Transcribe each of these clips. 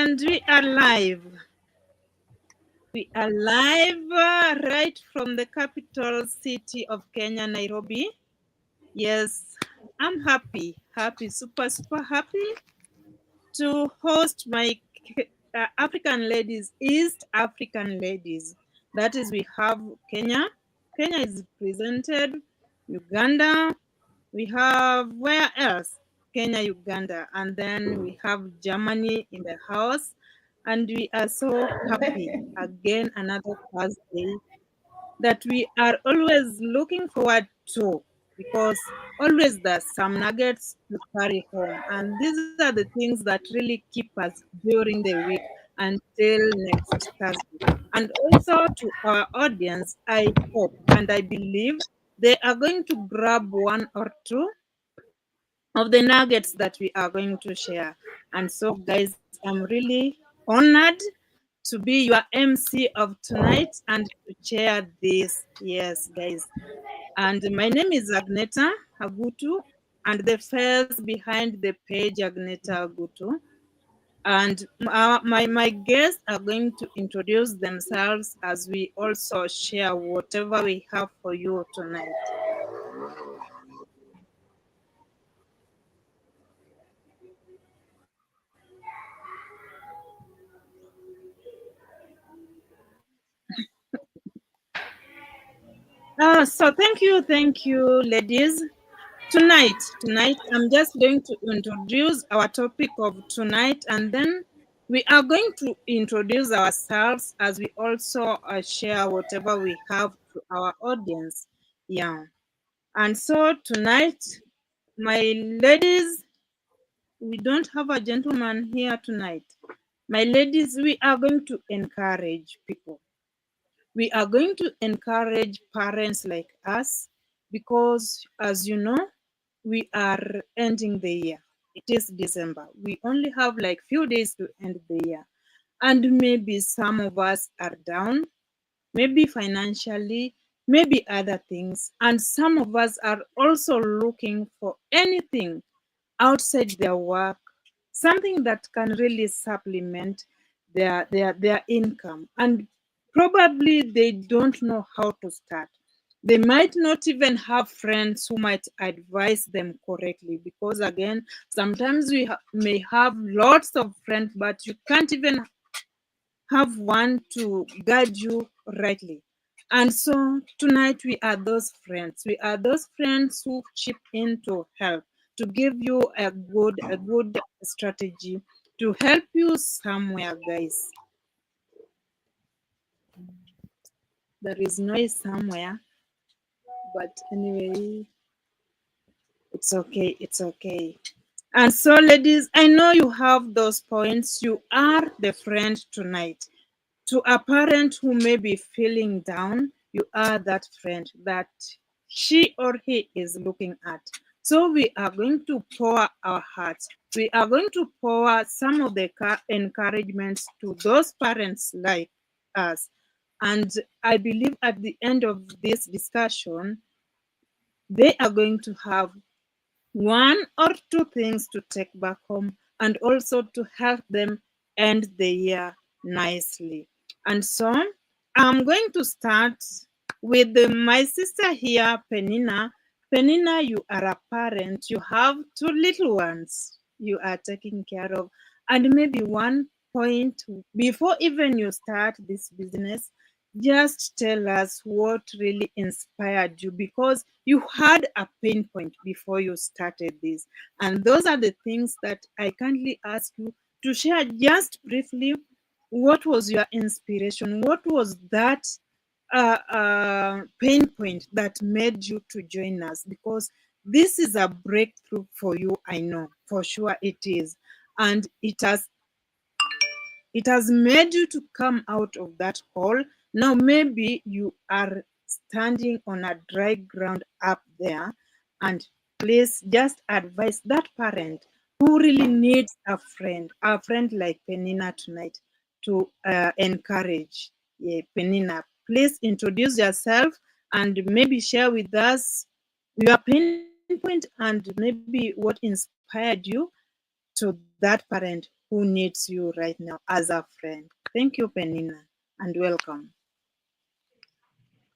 And we are live. We are live right from the capital city of Kenya, Nairobi. Yes, I'm happy, super happy to host my African ladies, East African ladies. That is, we have Kenya. Kenya is presented, Uganda. We have where else? Kenya, Uganda, and then we have Germany in the house. And we are so happy again, another Thursday that we are always looking forward to, because always there's some nuggets to carry home. And these are the things that really keep us during the week until next Thursday. And also to our audience, I hope and I believe they are going to grab one or two of the nuggets that we are going to share. And so, guys, I'm really honored to be your MC of tonight and to share this. Yes, guys. And my name is Agneta Agutu, and the face behind the page, Agneta Agutu. And my guests are going to introduce themselves as we also share whatever we have for you tonight. So thank you, ladies. Tonight, I'm just going to introduce our topic of tonight, and then we are going to introduce ourselves as we also share whatever we have to our audience. Yeah. And so tonight, my ladies, we don't have a gentleman here tonight. My ladies, we are going to encourage people. We are going to encourage parents like us because, as you know, we are ending the year. It is December. We only have like few days to end the year. And maybe some of us are down, maybe financially, maybe other things. And some of us are also looking for anything outside their work, something that can really supplement their income. And probably they don't know how to start. They might not even have friends who might advise them correctly, because again, sometimes we may have lots of friends, but you can't even have one to guide you rightly. And so tonight we are those friends. We are those friends who chip in to help, to give you a good strategy to help you somewhere, guys. There is noise somewhere, but anyway, it's okay. And so, ladies, I know you have those points. You are the friend tonight. To a parent who may be feeling down, you are that friend that she or he is looking at. So we are going to pour our hearts. We are going to pour some of the encouragements to those parents like us. And I believe at the end of this discussion, they are going to have one or two things to take back home, and also to help them end the year nicely. And so I'm going to start with my sister here, Penina. Penina, you are a parent. You have two little ones you are taking care of. And maybe one point before even you start this business, just tell us what really inspired you, because you had a pain point before you started this. And those are the things that I kindly ask you to share just briefly. What was your inspiration? What was that pain point that made you to join us? Because this is a breakthrough for you, I know for sure it is. And it has made you to come out of that hole. Now maybe you are standing on a dry ground up there, and please just advise that parent who really needs a friend like Penina tonight to encourage. Yeah, Penina, please introduce yourself and maybe share with us your pain point and maybe what inspired you to that parent who needs you right now as a friend. Thank you, Penina, and welcome.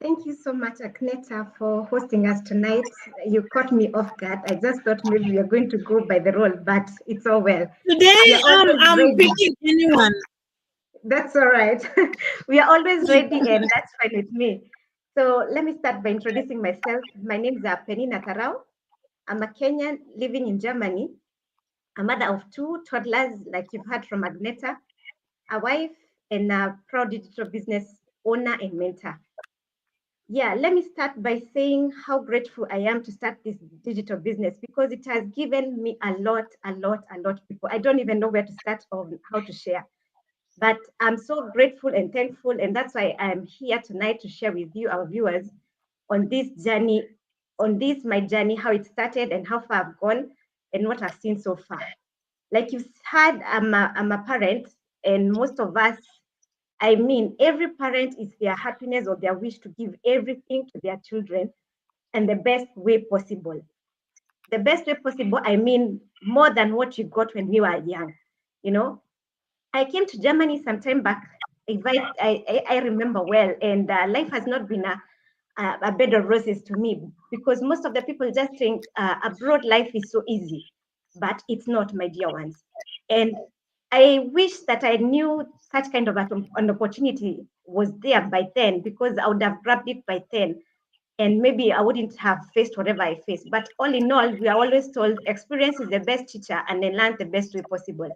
Thank you so much, Agneta, for hosting us tonight. You caught me off guard. I just thought maybe we are going to go by the role, but it's all well. Today, We are always I'm ready. picking anyone. That's all right. We are always ready, and that's fine with me. So let me start by introducing myself. My name is Penina Tarao. I'm a Kenyan living in Germany, a mother of two toddlers, like you've heard from Agneta, a wife, and a proud digital business owner and mentor. Yeah, let me start by saying how grateful I am to start this digital business because it has given me a lot, people. I don't even know where to start on how to share. But I'm so grateful and thankful, and that's why I'm here tonight to share with you, our viewers, on this journey, my journey, how it started and how far I've gone and what I've seen so far. Like you've heard, I'm a parent, and most of us, I mean, every parent is their happiness or their wish to give everything to their children in the best way possible. The best way possible, I mean, more than what you got when you were young. You know, I came to Germany some time back. I remember well, and life has not been a bed of roses to me because most of the people just think abroad life is so easy, but it's not, my dear ones. And I wish that I knew such kind of an opportunity was there by then because I would have grabbed it by then and maybe I wouldn't have faced whatever I faced. But all in all, we are always told experience is the best teacher and then learn the best way possible.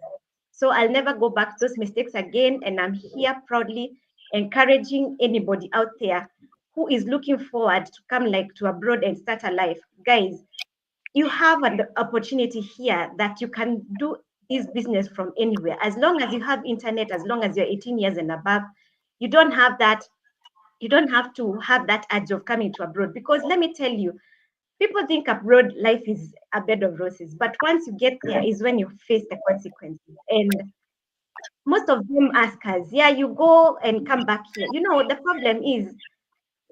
So I'll never go back to those mistakes again. And I'm here proudly encouraging anybody out there who is looking forward to come like to abroad and start a life. Guys, you have an opportunity here that you can do this business from anywhere. As long as you have internet, as long as you're 18 years and above, you don't have to have that urge of coming to abroad because let me tell you, people think abroad life is a bed of roses, but once you get there is when you face the consequences. And most of them ask us, yeah, you go and come back here. You know, the problem is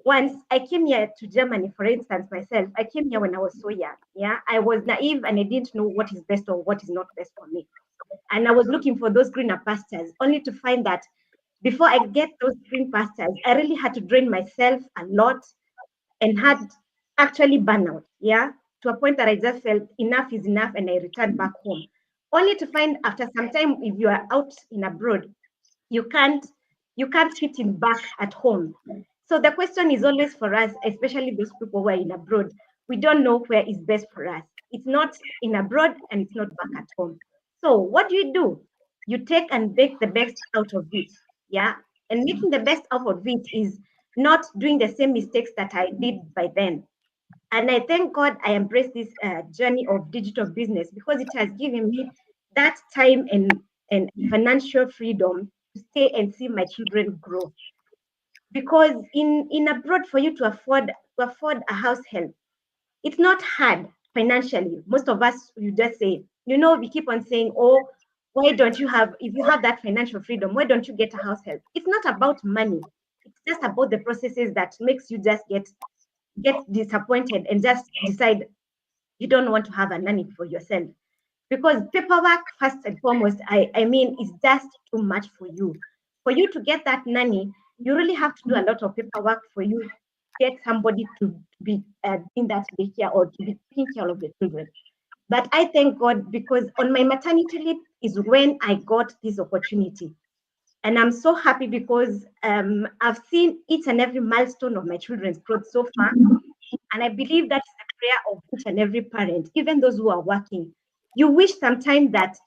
once I came here to Germany, for instance, myself, I came here when I was so young. Yeah, I was naive and I didn't know what is best or what is not best for me. And I was looking for those greener pastures, only to find that before I get those green pastures, I really had to drain myself a lot and had actually burnout. Yeah, to a point that I just felt enough is enough and I returned back home. Only to find after some time, if you are out in abroad, you can't fit in back at home. So the question is always for us, especially those people who are in abroad, we don't know where is best for us. It's not in abroad and it's not back at home. So what do? You take and make the best out of it. Yeah. And making the best out of it is not doing the same mistakes that I did by then. And I thank God I embraced this journey of digital business because it has given me that time and financial freedom to stay and see my children grow. Because in abroad, for you to afford a house help, it's not hard financially. Most of us, you just say, we keep on saying, oh, why don't you have, if you have that financial freedom, why don't you get a house help? It's not about money. It's just about the processes that makes you just get disappointed and just decide you don't want to have a nanny for yourself. Because paperwork, first and foremost, I mean, is just too much for you. For you to get that nanny, you really have to do a lot of paperwork for you to get somebody to be in that daycare or to be taking care of the children. But I thank God because on my maternity leave is when I got this opportunity. And I'm so happy because I've seen each and every milestone of my children's growth so far. And I believe that's the prayer of each and every parent, even those who are working. You wish sometimes that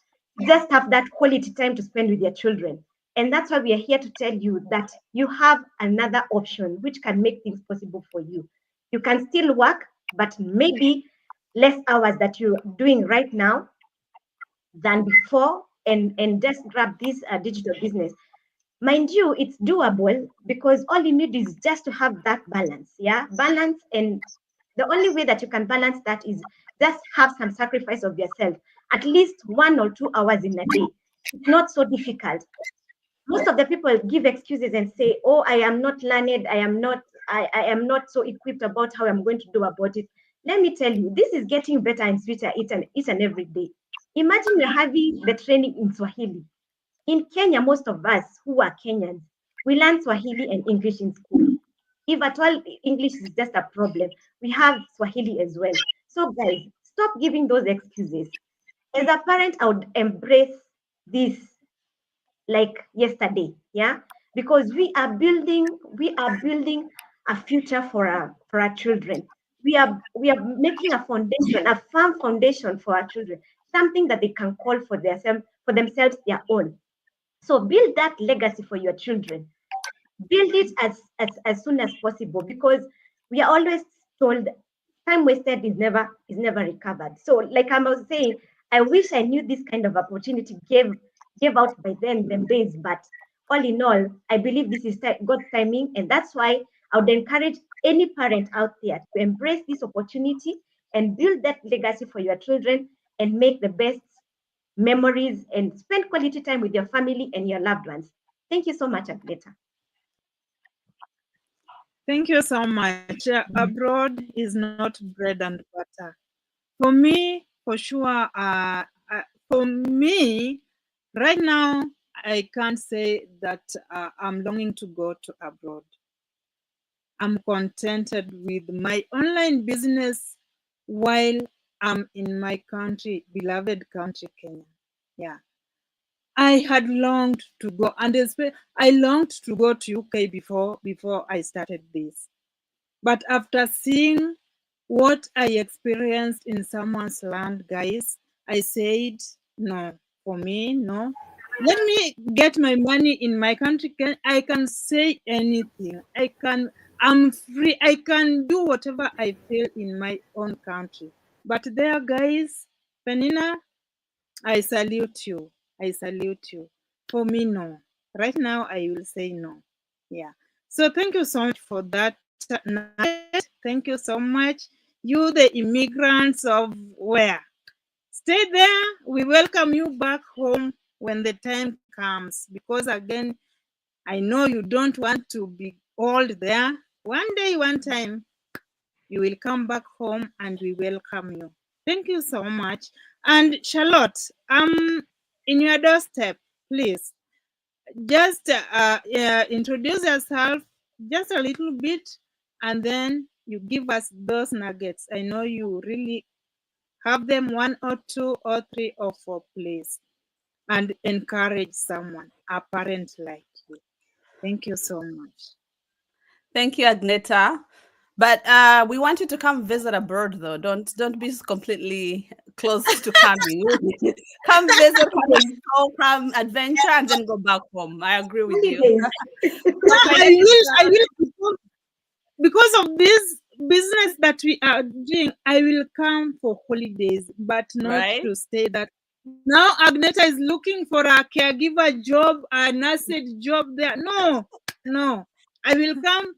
you just have that quality time to spend with your children. And that's why we are here to tell you that you have another option which can make things possible for you. You can still work, but maybe less hours that you're doing right now than before, and just grab this digital business. Mind you, it's doable because all you need is just to have that balance. Yeah, balance. And the only way that you can balance that is just have some sacrifice of yourself, at least 1 or 2 hours in a day. It's not so difficult. Most of the people give excuses and say, oh, I am not learned, I am not so equipped about how I'm going to do about it. Let me tell you, this is getting better and sweeter each and every day. Imagine we're having the training in Swahili. In Kenya, most of us who are Kenyans, we learn Swahili and English in school. If at all English is just a problem, we have Swahili as well. So, guys, stop giving those excuses. As a parent, I would embrace this like yesterday, yeah, because we are building a future for our children. We are making a foundation, a firm foundation for our children, something that they can call for themselves their own. So build that legacy for your children. Build it as soon as possible, because we are always told time wasted is never recovered. So like I was saying, I wish I knew this kind of opportunity gave out by then them days. But all in all, I believe this is God's timing, and that's why I would encourage any parent out there to embrace this opportunity and build that legacy for your children and make the best memories and spend quality time with your family and your loved ones. Thank you so much, Agneta. Thank you so much. Abroad is not bread and butter. For me, for sure, for me, right now, I can't say that I'm longing to go to abroad. I'm contented with my online business while I'm in my country, beloved country, Kenya. Yeah. I had longed to go, and I longed to go to UK before I started this. But after seeing what I experienced in someone's land, guys, I said, no, for me, no. Let me get my money in my country. I can say anything. I'm free. I can do whatever I feel in my own country. But there, guys, Penina, I salute you. I salute you. For me, no. Right now, I will say no. Yeah. So thank you so much for that night. Thank you so much. You, the immigrants of where? Stay there. We welcome you back home when the time comes. Because again, I know you don't want to be old there. One day, one time, you will come back home and we welcome you. Thank you so much. And Charlotte, in your doorstep, please just introduce yourself just a little bit, and then you give us those nuggets. I know you really have them, one or two or three or four, please, and encourage someone, a parent like you. Thank you so much. Thank you, Agneta. But we want you to come visit abroad, though. Don't be completely close to coming. Come visit, come explore, come adventure, and then go back home. I agree with you. Holidays. Yeah, I will, because of this business that we are doing, I will come for holidays, but not Right? to stay that. Now Agneta is looking for a caregiver job, a nurse job there. No, no. I will come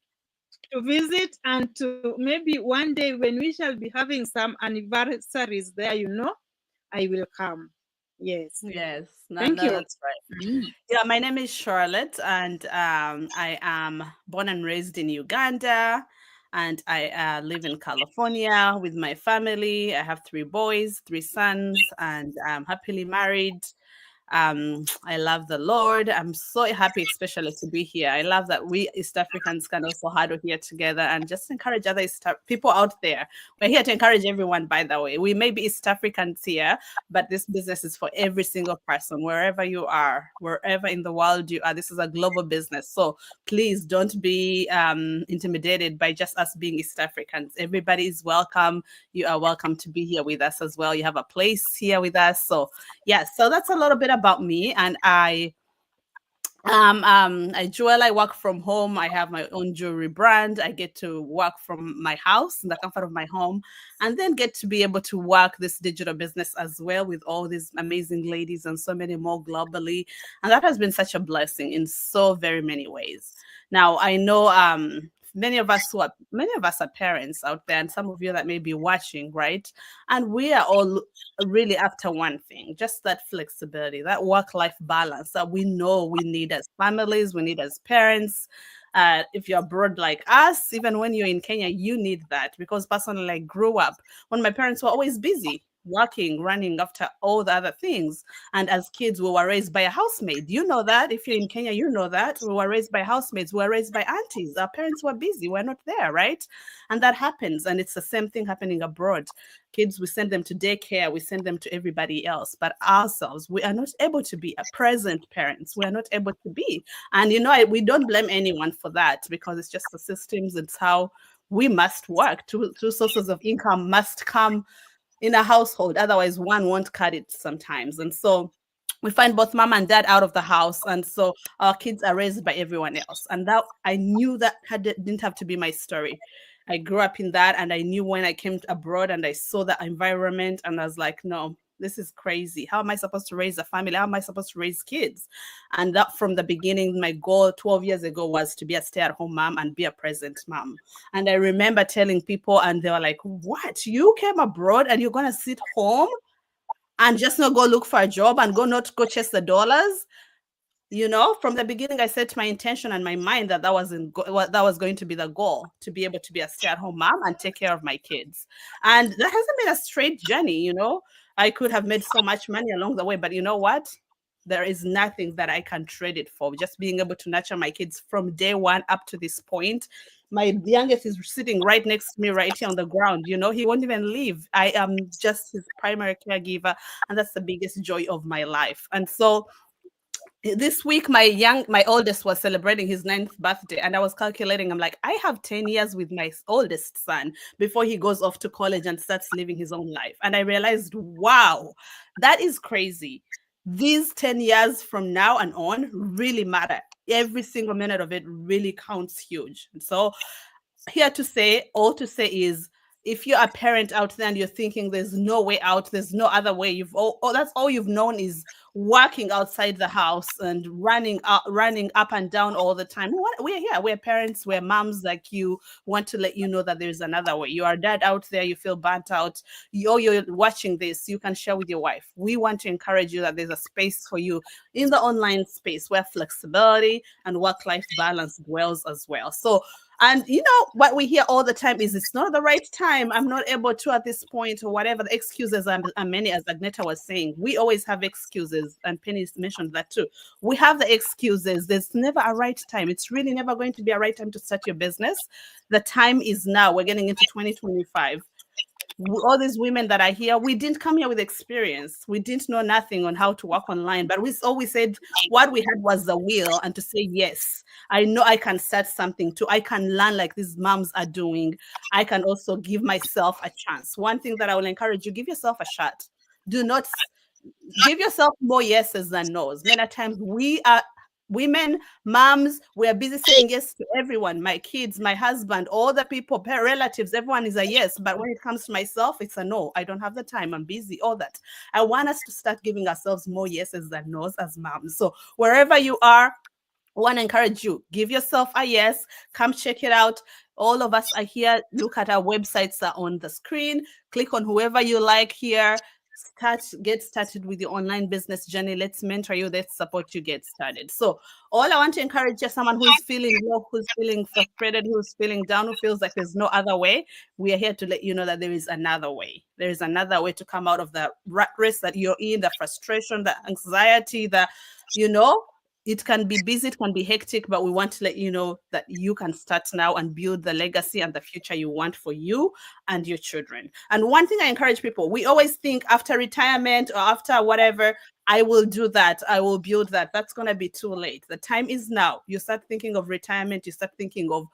to visit, and to maybe one day when we shall be having some anniversaries there, I will come. Yes. Yes, no, Thank no, you. that's right. Yeah, my name is Charlotte, and I am born and raised in Uganda, and I live in California with my family. I have three boys, three sons, and I'm happily married. I love the Lord. I'm so happy, especially to be here. I love that we East Africans can also huddle here together and just encourage other people out there. We're here to encourage everyone, by the way. We may be East Africans here, but this business is for every single person, wherever you are, wherever in the world you are. This is a global business. So please don't be intimidated by just us being East Africans. Everybody is welcome. You are welcome to be here with us as well. You have a place here with us. So yes, so that's a little bit about me. And I work from home. I have my own jewelry brand. I get to work from my house in the comfort of my home, and then get to be able to work this digital business as well with all these amazing ladies and so many more globally. And that has been such a blessing in so very many ways. Now I know many of us are parents out there, and some of you that may be watching, right? And we are all really after one thing, just that flexibility, that work-life balance that we know we need as families, we need as parents. If you're abroad like us, even when you're in Kenya, you need that, because personally I grew up when my parents were always busy. working, running after all the other things. And as kids, we were raised by a housemaid. You know that. If you're in Kenya, you know that. We were raised by housemaid. We were raised by aunties. Our parents were busy. We're not there, right? And that happens. And it's the same thing happening abroad. Kids, we send them to daycare. We send them to everybody else. But ourselves, we are not able to be a present parents. We are not able to be. And, we don't blame anyone for that, because it's just the systems. It's how we must work. Two sources of income must come in a household. Otherwise, one won't cut it sometimes. And so we find both mom and dad out of the house. And so our kids are raised by everyone else. And that I knew that didn't have to be my story. I grew up in that. And I knew when I came abroad and I saw that environment, and I was like, no, this is crazy. How am I supposed to raise a family? How am I supposed to raise kids? And that from the beginning, my goal 12 years ago was to be a stay-at-home mom and be a present mom. And I remember telling people, and they were like, what? You came abroad and you're going to sit home and just not go look for a job and not go chase the dollars? From the beginning, I set my intention and my mind that that was going to be the goal, to be able to be a stay-at-home mom and take care of my kids. And that hasn't been a straight journey, I could have made so much money along the way, but you know what? There is nothing that I can trade it for. Just being able to nurture my kids from day one up to this point. My youngest is sitting right next to me, right here on the ground. He won't even leave. I am just his primary caregiver, and that's the biggest joy of my life. And so this week, my oldest was celebrating his 9th birthday, and I was calculating. I'm like, I have 10 years with my oldest son before he goes off to college and starts living his own life. And I realized, wow, that is crazy. These 10 years from now and on really matter. Every single minute of it really counts huge. And so all to say is, if you're a parent out there and you're thinking there's no way out, there's no other way, that's all you've known is working outside the house and running up and down all the time. We're here. We're parents. We're moms like you. Want to let you know that there's another way. You are dad out there. You feel burnt out. You're watching this. You can share with your wife. We want to encourage you that there's a space for you in the online space where flexibility and work-life balance dwells as well. So, and what we hear all the time is, it's not the right time. I'm not able to at this point, or whatever. The excuses are many, as Agneta was saying. We always have excuses, and Penny mentioned that too. We have the excuses. There's never a right time. It's really never going to be a right time to start your business. The time is now. We're getting into 2025. All these women that are here, we didn't come here with experience. We didn't know nothing on how to work online, but we always said what we had was the will, and to say, yes, I know I can start something too. I can learn like these moms are doing. I can also give myself a chance. One thing that I will encourage you, give yourself a shot. Do not give yourself more yeses than no's. Many times we are women, moms, we're busy saying yes to everyone, my kids, my husband, all the people, relatives, everyone is a yes. But when it comes to myself, it's a no. I don't have the time. I'm busy, all that. I want us to start giving ourselves more yeses than no's as moms. So wherever you are, I want to encourage you, give yourself a yes. Come check it out. All of us are here. Look at our websites are on the screen. Click on whoever you like here. Get started with your online business journey. Let's mentor you. Let's support you get started. So all I want to encourage is someone who's feeling low, who's feeling frustrated, who's feeling down, who feels like there's no other way. We are here to let you know that there is another way. There is another way to come out of the rat race that you're in, the frustration, the anxiety, it can be busy, it can be hectic, but we want to let you know that you can start now and build the legacy and the future you want for you and your children. And one thing I encourage people, we always think after retirement or after whatever, I will do that, I will build that. That's going to be too late. The time is now. You start thinking of retirement, you start thinking of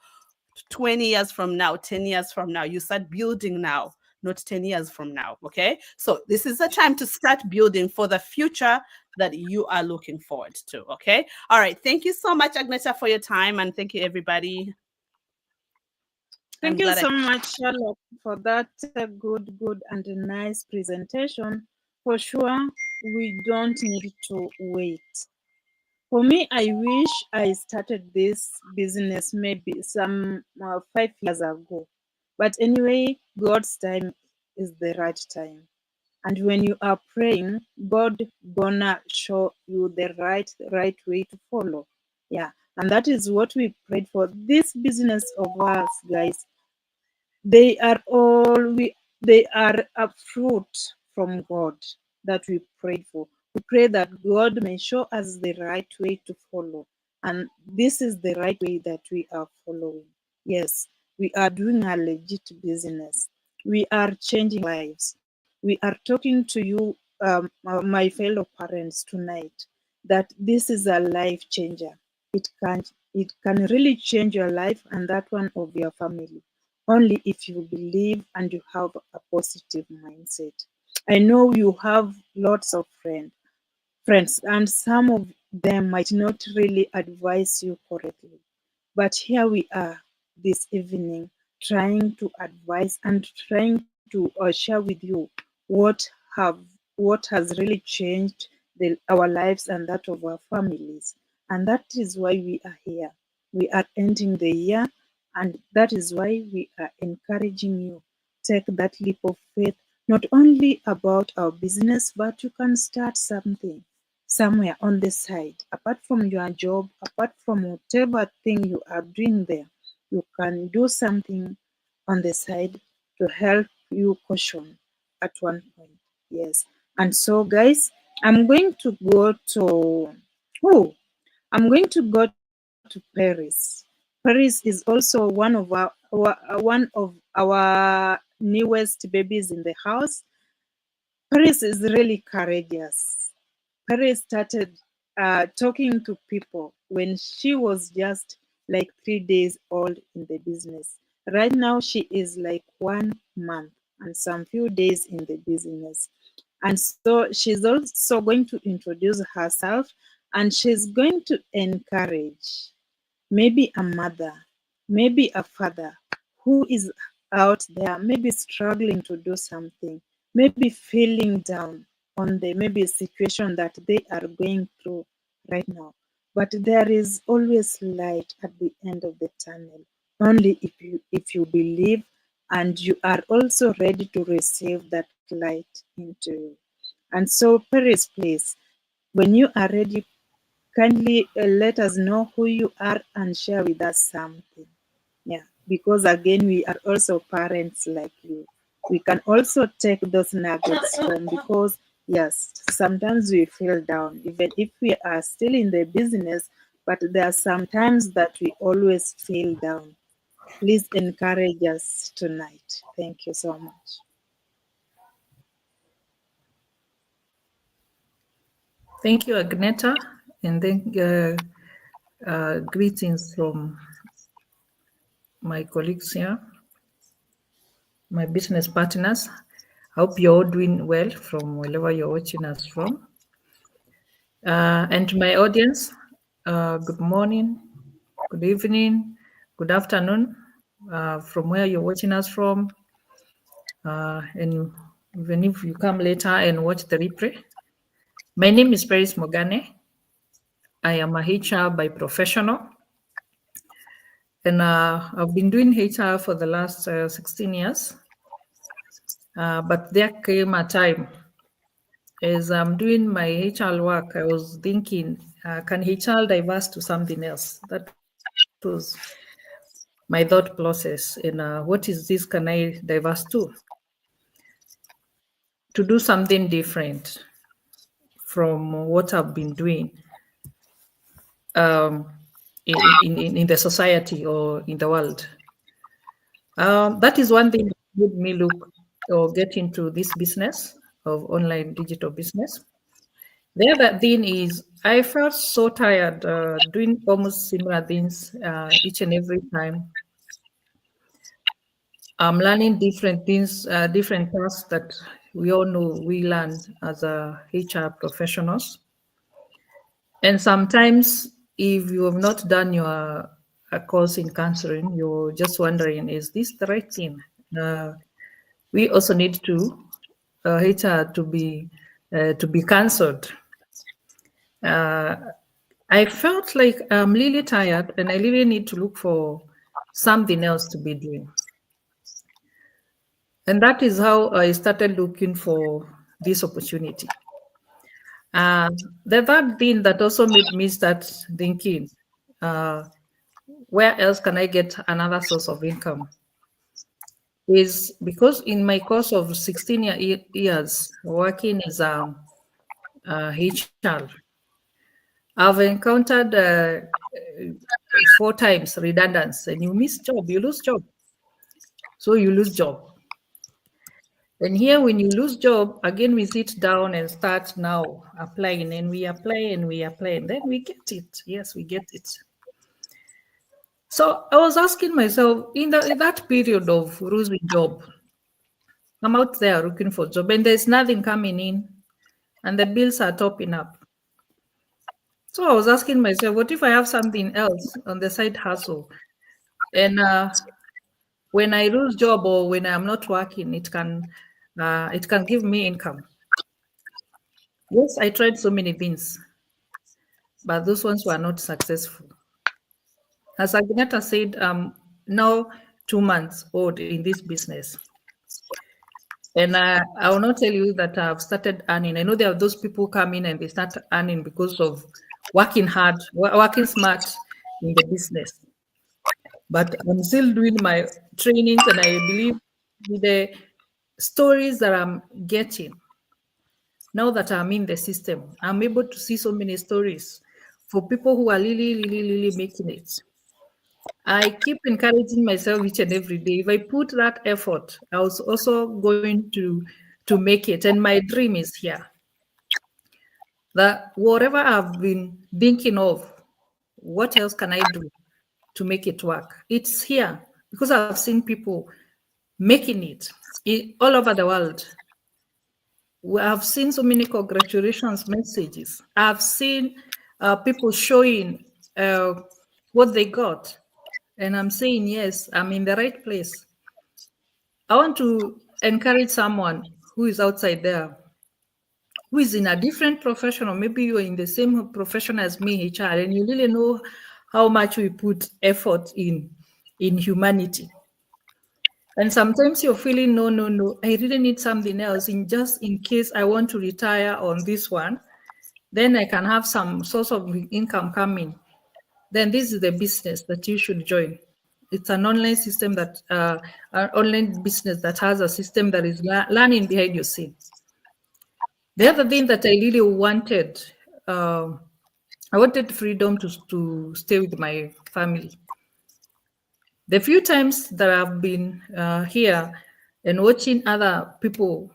20 years from now, 10 years from now. You start building now, not 10 years from now, okay? So this is the time to start building for the future that you are looking forward to, okay? All right, thank you so much, Agneta, for your time, and thank you, everybody. Thank you so much, Charlotte, for that good and nice presentation. For sure, we don't need to wait. For me, I wish I started this business maybe some 5 years ago. But anyway, God's time is the right time. And when you are praying, God gonna show you the right way to follow. Yeah, and that is what we prayed for. This business of ours, guys, they are a fruit from God that we prayed for. We pray that God may show us the right way to follow. And this is the right way that we are following. Yes, we are doing a legit business. We are changing lives. We are talking to you, my fellow parents, tonight, that this is a life changer. It can it can really change your life and that one of your family, only if you believe and you have a positive mindset. I know you have lots of friends, and some of them might not really advise you correctly. But here we are this evening trying to advise and trying to share with you what have what has really changed our lives and that of our families. And that is why we are here. We are ending the year, and that is why we are encouraging you. Take that leap of faith, not only about our business, but you can start something somewhere on the side. Apart from your job, apart from whatever thing you are doing there, you can do something on the side to help you caution at one point. Yes. And so, guys, I'm going to go to oh, I'm going to go to Paris. Paris is also one of our newest babies in the house. Paris is really courageous. Paris started talking to people when she was just like 3 days old in the business. Right now, she is like 1 month and some few days in the business. And so she's also going to introduce herself, and she's going to encourage maybe a mother, maybe a father who is out there, maybe struggling to do something, maybe feeling down on the maybe situation that they are going through right now. But there is always light at the end of the tunnel, only if you believe and you are also ready to receive that light into you. And so, Paris, please, when you are ready, kindly let us know who you are and share with us something. Yeah, because again, we are also parents like you. We can also take those nuggets home because, yes, sometimes we feel down, even if we are still in the business, but there are some times that we always feel down. Please encourage us tonight. Thank you so much. Thank you, Agneta, and then greetings from my colleagues here, my business partners. I hope you're all doing well from wherever you're watching us from. And to my audience, good morning, good evening, good afternoon, from where you're watching us from. And even if you come later and watch the replay. My name is Paris Mogane. I am a HR by professional. And I've been doing HR for the last 16 years. But there came a time as I'm doing my HR work, I was thinking, can HR diverse to something else? That was my thought process. And what is this can I diverse to? To do something different from what I've been doing in the society or in the world. That is one thing that made me look or get into this business of online digital business. The other thing is I felt so tired doing almost similar things each and every time. I'm learning different things, different tasks that we all know we learn as HR professionals. And sometimes if you have not done your course in counseling, you're just wondering, is this the right thing? We also need to HR to be counseled. I felt like I'm really tired and I really need to look for something else to be doing. And that is how I started looking for this opportunity. The third thing that also made me start thinking, where else can I get another source of income? is because in my course of 16 years working as a HR, I've encountered 4 times redundancy, and you miss job, you lose job. So you lose job. And here, when you lose job, again, we sit down and start now applying, and we apply and we apply, and then we get it. Yes, we get it. So I was asking myself, in that period of losing job, I'm out there looking for job, and there's nothing coming in, and the bills are topping up. So I was asking myself, what if I have something else on the side hustle? And when I lose job or when I'm not working, it can give me income. Yes, I tried so many things, but those ones were not successful. As Agneta said, now 2 months old in this business. And I will not tell you that I've started earning. I know there are those people come in and they start earning because of working hard, working smart in the business. But I'm still doing my trainings, and I believe with the stories that I'm getting, now that I'm in the system, I'm able to see so many stories for people who are really making it. I keep encouraging myself each and every day. If I put that effort, I was also going to make it. And my dream is here. That whatever I've been thinking of, what else can I do to make it work? It's here because I've seen people making it all over the world. I've seen so many congratulations messages. I've seen people showing what they got. And I'm saying, yes, I'm in the right place. I want to encourage someone who is outside there, who is in a different profession, or maybe you're in the same profession as me, HR, and you really know how much we put effort in humanity. And sometimes you're feeling, no, I really need something else just in case I want to retire on this one. Then I can have some source of income coming. Then this is the business that you should join. It's an online system that, an online business that has a system that is learning behind your scene. The other thing that I really wanted, I wanted freedom to stay with my family. The few times that I've been here and watching other people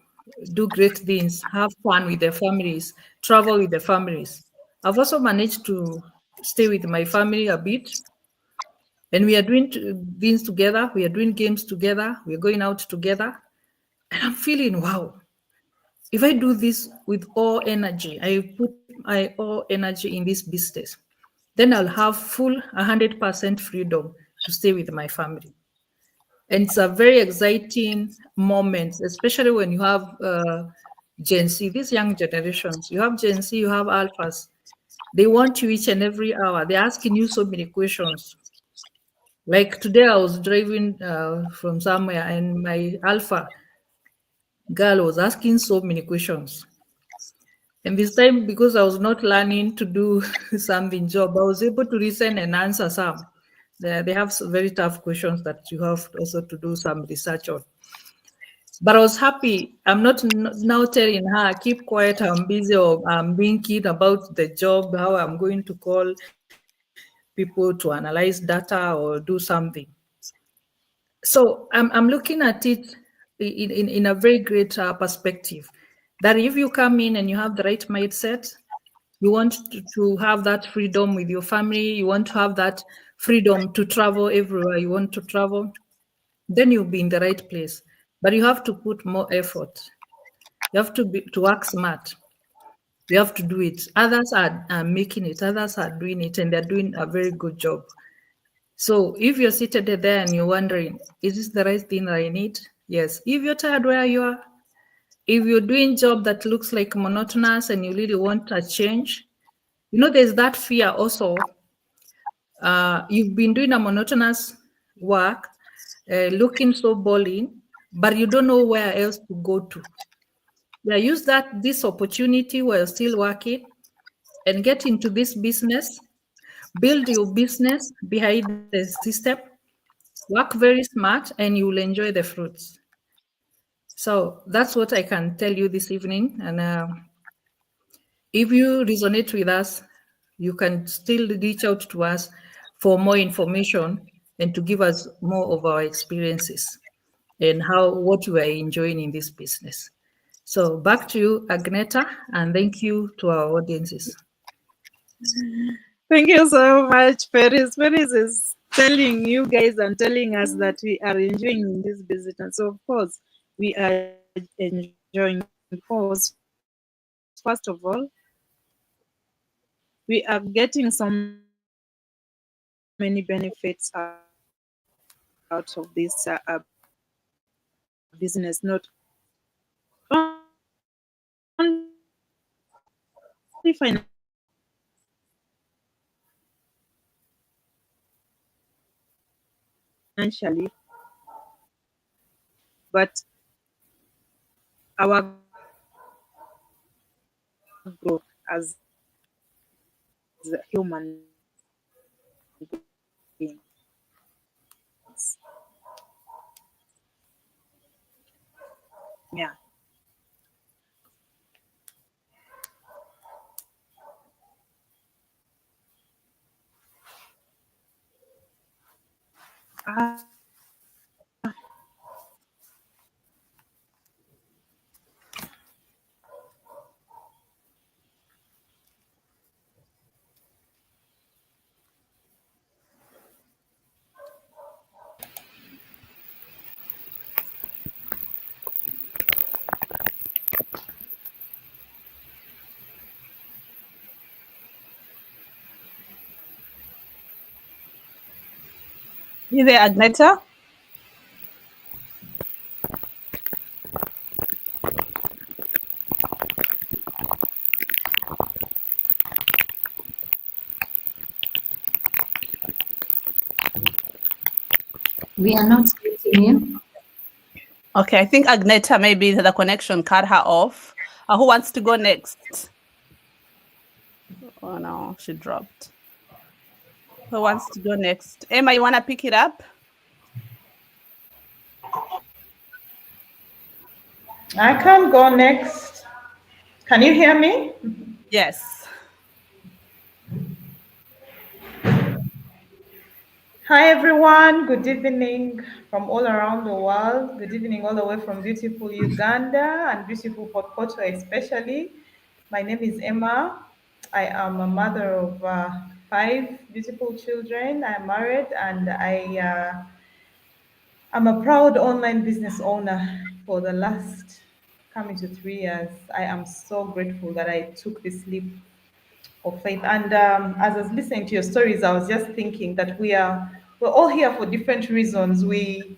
do great things, have fun with their families, travel with their families, I've also managed to stay with my family a bit. And we are doing things together. We are doing games together. We're going out together. And I'm feeling, wow, if I do this with all energy, I put my all energy in this business, then I'll have full 100% freedom to stay with my family. And it's a very exciting moment, especially when you have Gen Z, these young generations. You have Gen Z, you have Alphas. They want you each and every hour. They're asking you so many questions. Like today, I was driving from somewhere, and my Alpha girl was asking so many questions. And this time, because I was not learning to do something job, I was able to listen and answer some. They have some very tough questions that you have also to do some research on. But I was happy. I'm not now telling her, keep quiet, I'm busy, or I'm thinking about the job, how I'm going to call people to analyze data or do something. So I'm looking at it in a very great perspective, that if you come in and you have the right mindset, you want to have that freedom with your family, you want to have that freedom to travel everywhere you want to travel, then you'll be in the right place. But you have to put more effort. You have to work smart. You have to do it. Others are making it. Others are doing it, and they're doing a very good job. So if you're seated there and you're wondering, is this the right thing that I need? Yes. If you're tired where you are, if you're doing job that looks like monotonous and you really want a change, there's that fear also. You've been doing a monotonous work, looking so boring, but you don't know where else to go to. Yeah, use this opportunity while you're still working and get into this business, build your business behind the system, Work very smart and you will enjoy the fruits. So that's what I can tell you this evening. And if you resonate with us, you can still reach out to us for more information and to give us more of our experiences and what you are enjoying in this business. So back to you, Agneta, and thank you to our audiences. Thank you so much, Paris. Paris is telling you guys and telling us that we are enjoying this business. So of course, we are enjoying because first of all, we are getting so many benefits out of this business, not only financially, but our growth as a human beings. Yeah. You there, Agneta? We are not getting you. Okay, I think Agneta, maybe the connection cut her off. Who wants to go next? Oh no, she dropped. Who wants to go next? Emma, you want to pick it up? I can go next. Can you hear me? Yes. Hi, everyone. Good evening from all around the world. Good evening all the way from beautiful Uganda and beautiful Port Portal especially. My name is Emma. I am a mother of 5 beautiful children. I'm married and I'm a proud online business owner for the last coming to 3 years. I am so grateful that I took this leap of faith. And as I was listening to your stories, I was just thinking that we're all here for different reasons. We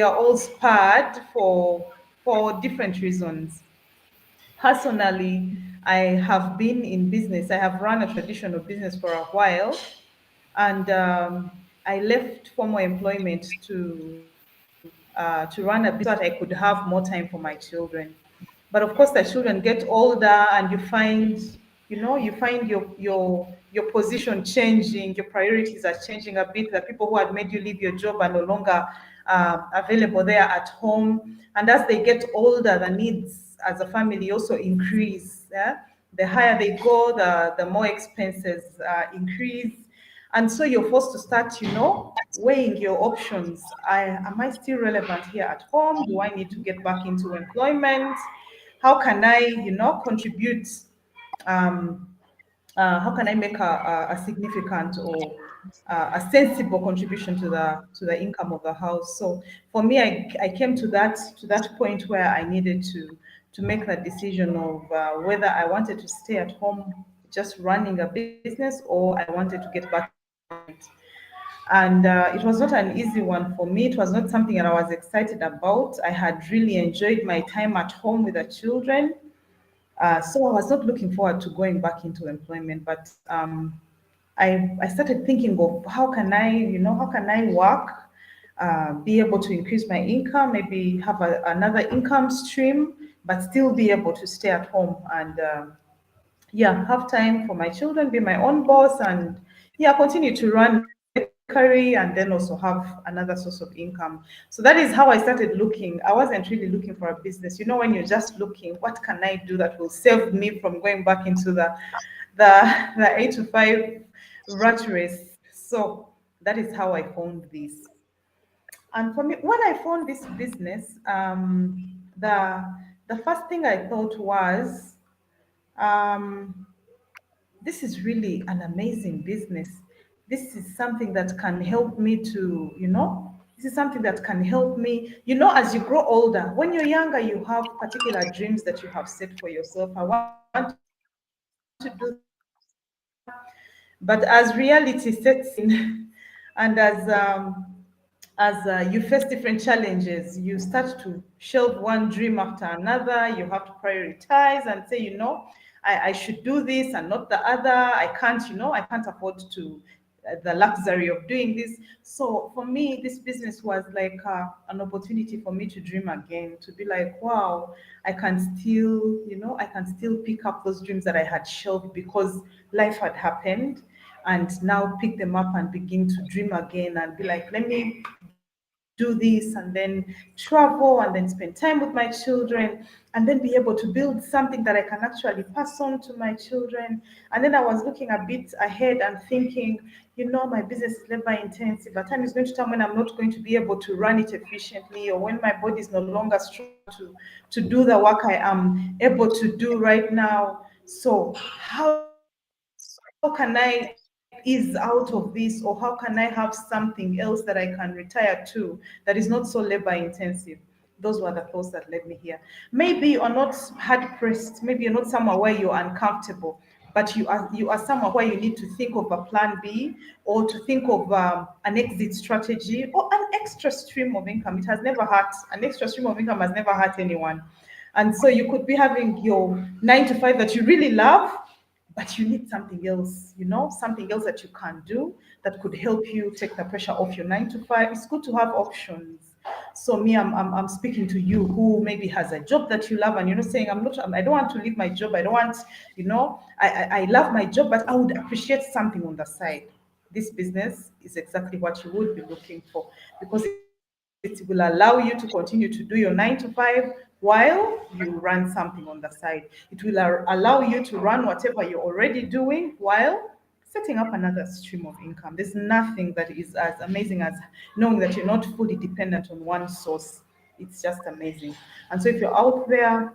are all spurred for different reasons. Personally, I have been in business. I have run a traditional business for a while, and I left formal employment to run a business so that I could have more time for my children. But of course, the children get older, and you find your position changing, your priorities are changing a bit. The people who had made you leave your job are no longer available there at home, and as they get older, the needs as a family also increase. Yeah? The higher they go, the more expenses increase. And so you're forced to start, weighing your options. Am I still relevant here at home? Do I need to get back into employment? How can I, contribute? How can I make a significant or a sensible contribution to the income of the house? So for me, I came to that point where I needed to make that decision of whether I wanted to stay at home just running a business or I wanted to get back into employment. And it was not an easy one for me. It was not something that I was excited about. I had really enjoyed my time at home with the children. So I was not looking forward to going back into employment, but I started thinking of how can I work, be able to increase my income, maybe have another income stream, but still be able to stay at home and have time for my children, be my own boss, and continue to run bakery and then also have another source of income. So that is how I started looking. I wasn't really looking for a business. You know, when you're just looking, what can I do that will save me from going back into the 8 to 5 rat race? So that is how I found this. And for me, when I found this business, the first thing I thought was, um, this is really an amazing business. This is something that can help me to, this is something that can help me, as you grow older. When you're younger, you have particular dreams that you have set for yourself. I want to do, but as reality sets in, and as you face different challenges, you start to shelve one dream after another. You have to prioritize and say, I should do this and not the other. I can't afford to the luxury of doing this. So for me, this business was like an opportunity for me to dream again, to be like, wow, I can still pick up those dreams that I had shelved because life had happened, and now pick them up and begin to dream again and be like, let me do this and then travel and then spend time with my children and then be able to build something that I can actually pass on to my children. And then I was looking a bit ahead and thinking, my business is labor intensive. A time is going to come when I'm not going to be able to run it efficiently, or when my body is no longer strong to do the work I am able to do right now. So how can I ease out of this, or how can I have something else that I can retire to that is not so labor intensive? Those were the thoughts that led me here. Maybe you're not hard pressed, maybe you're not somewhere where you're uncomfortable, but you are somewhere where you need to think of a plan B, or to think of an exit strategy, or an extra stream of income. It has never hurt. An extra stream of income has never hurt anyone. And so you could be having your 9 to 5 that you really love, but you need something else, something else that you can do that could help you take the pressure off your 9 to 5. It's good to have options. So me, I'm speaking to you who maybe has a job that you love, and you're not saying, I don't want to leave my job. I don't want, I love my job, but I would appreciate something on the side. This business is exactly what you would be looking for, because it will allow you to continue to do your 9 to 5 while you run something on the side. It will allow you to run whatever you're already doing while setting up another stream of income. There's nothing that is as amazing as knowing that you're not fully dependent on one source. It's just amazing. And so if you're out there,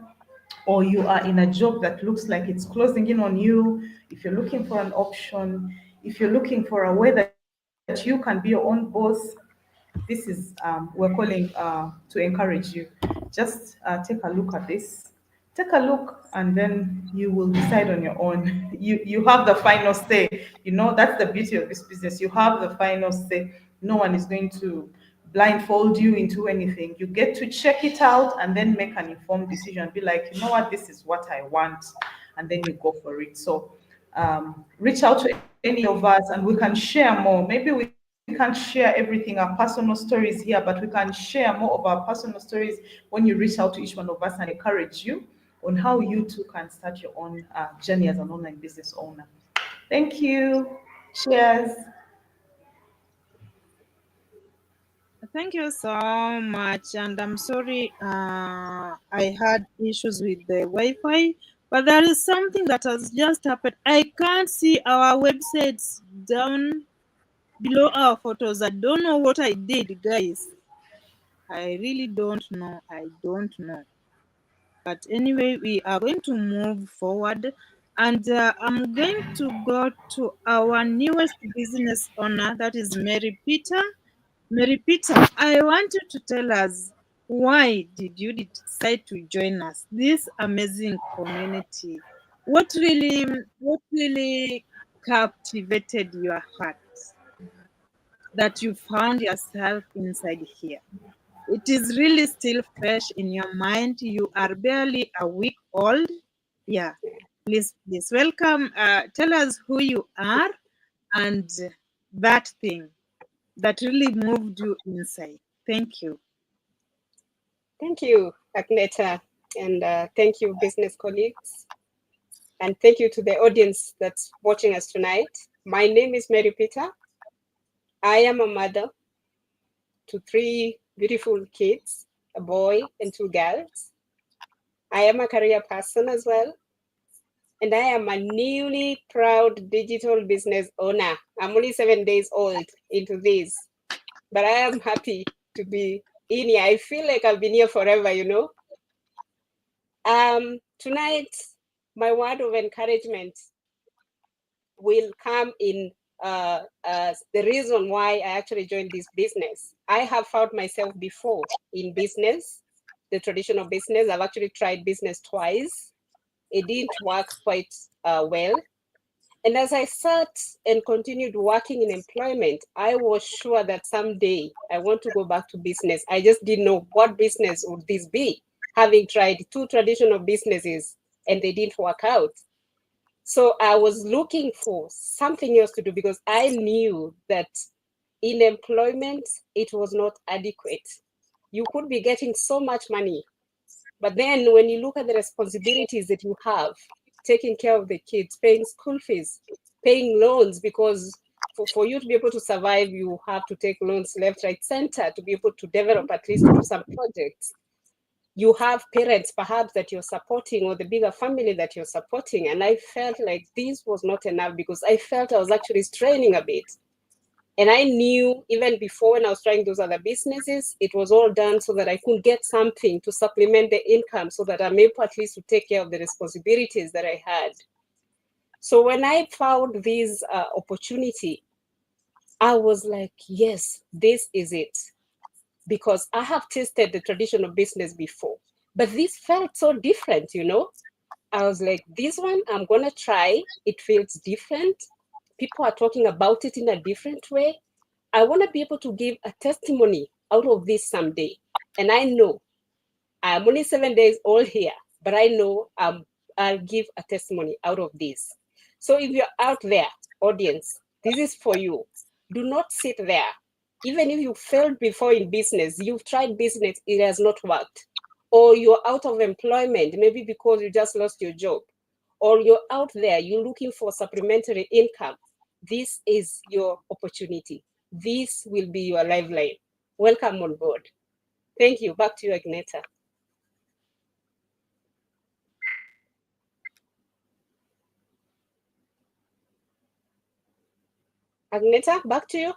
or you are in a job that looks like it's closing in on you, if you're looking for an option, if you're looking for a way that you can be your own boss, this is we're calling to encourage you. Just take a look at this. Take a look, and then you will decide on your own. You have the final say. That's the beauty of this business. You have the final say. No one is going to blindfold you into anything. You get to check it out and then make an informed decision. Be like, you know what, this is what I want, and then you go for it. So reach out to any of us, and we can share more. Maybe we can't share everything, our personal stories here, but we can share more of our personal stories when you reach out to each one of us and encourage you on how you too can start your own journey as an online business owner. Thank you. Cheers. Thank you so much. And I'm sorry I had issues with the Wi-Fi, but there is something that has just happened. I can't see our websites down below our photos. I don't know what I did, guys. I really don't know. I don't know. But anyway, we are going to move forward, and I'm going to go to our newest business owner, that is Mary Peter. Mary Peter, I want you to tell us, why did you decide to join us, this amazing community? What really captivated your heart that you found yourself inside here? It is really still fresh in your mind. You are barely a week old. Yeah. Please welcome. Tell us who you are and that thing that really moved you inside. Thank you. Thank you, Agneta, and thank you, business colleagues. And thank you to the audience that's watching us tonight. My name is Mary Peter. I am a mother to 3 beautiful kids, a boy and 2 girls. I am a career person as well. And I am a newly proud digital business owner. I'm only 7 days old into this, but I am happy to be in here. I feel like I've been here forever, you know. Tonight, my word of encouragement will come in the reason why I actually joined this business. I have found myself before in business, the traditional business. I've actually tried business twice. It didn't work quite well. And as I sat and continued working in employment, I was sure that someday I want to go back to business. I just didn't know what business would this be, having tried 2 traditional businesses and they didn't work out. So I was looking for something else to do because I knew that in employment, it was not adequate. You could be getting so much money, but then when you look at the responsibilities that you have, taking care of the kids, paying school fees, paying loans, because for you to be able to survive, you have to take loans left, right, center to be able to develop, at least to do some projects. You have parents perhaps that you're supporting or the bigger family that you're supporting. And I felt like this was not enough because I felt I was actually straining a bit. And I knew even before when I was trying those other businesses, it was all done so that I could get something to supplement the income so that I'm able at least to take care of the responsibilities that I had. So when I found this opportunity, I was like, yes, this is it. Because I have tasted the traditional business before, but this felt so different, you know? I was like, this one, I'm gonna try. It feels different. People are talking about it in a different way. I wanna be able to give a testimony out of this someday. And I know I'm only 7 days old here, but I know I'll give a testimony out of this. So if you're out there, audience, this is for you. Do not sit there. Even if you failed before in business, you've tried business, it has not worked. Or you're out of employment, maybe because you just lost your job. Or you're out there, you're looking for supplementary income. This is your opportunity. This will be your lifeline. Welcome on board. Thank you. Back to you, Agneta. Agneta, back to you.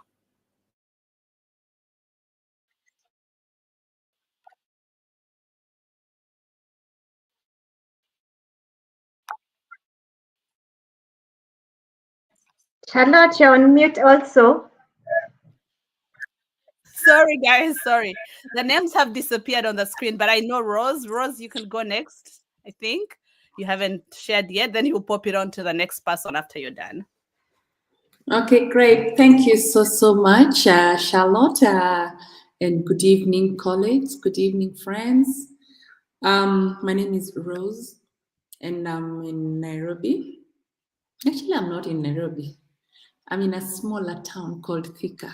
Charlotte, you're on mute also. Sorry, guys. Sorry. The names have disappeared on the screen, but I know Rose. Rose, you can go next, I think. You haven't shared yet. Then you pop it on to the next person after you're done. Okay, great. Thank you so much, Charlotte. And good evening, colleagues. Good evening, friends. My name is Rose, and I'm in Nairobi. Actually, I'm not in Nairobi. I'm in a smaller town called Thika.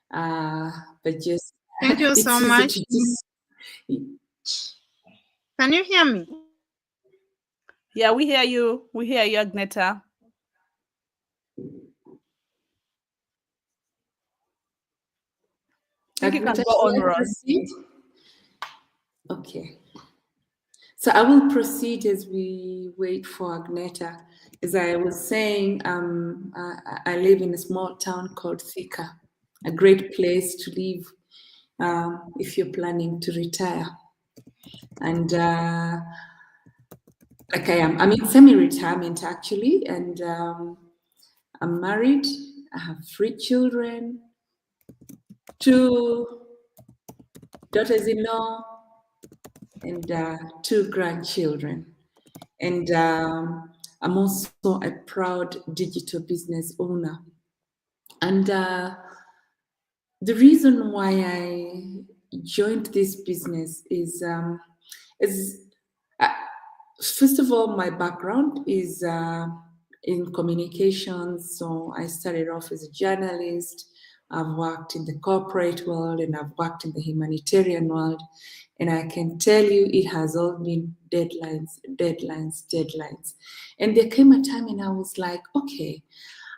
But just Thank you so easy much. to just- Can you hear me? Yeah, we hear you. We hear you, Agneta. I think you can Agneta, go on, shall I Rose. proceed? Okay. So I will proceed as we wait for Agneta. As I was saying, I live in a small town called Thika, a great place to live if you're planning to retire. And like I'm in semi-retirement actually, and I'm married. I have 3 children, 2 daughters-in-law, and 2 grandchildren. And I'm also a proud digital business owner. And the reason why I joined this business is first of all, my background is in communications. So I started off as a journalist. I've worked in the corporate world and I've worked in the humanitarian world. And I can tell you it has all been deadlines. And there came a time and I was like, okay,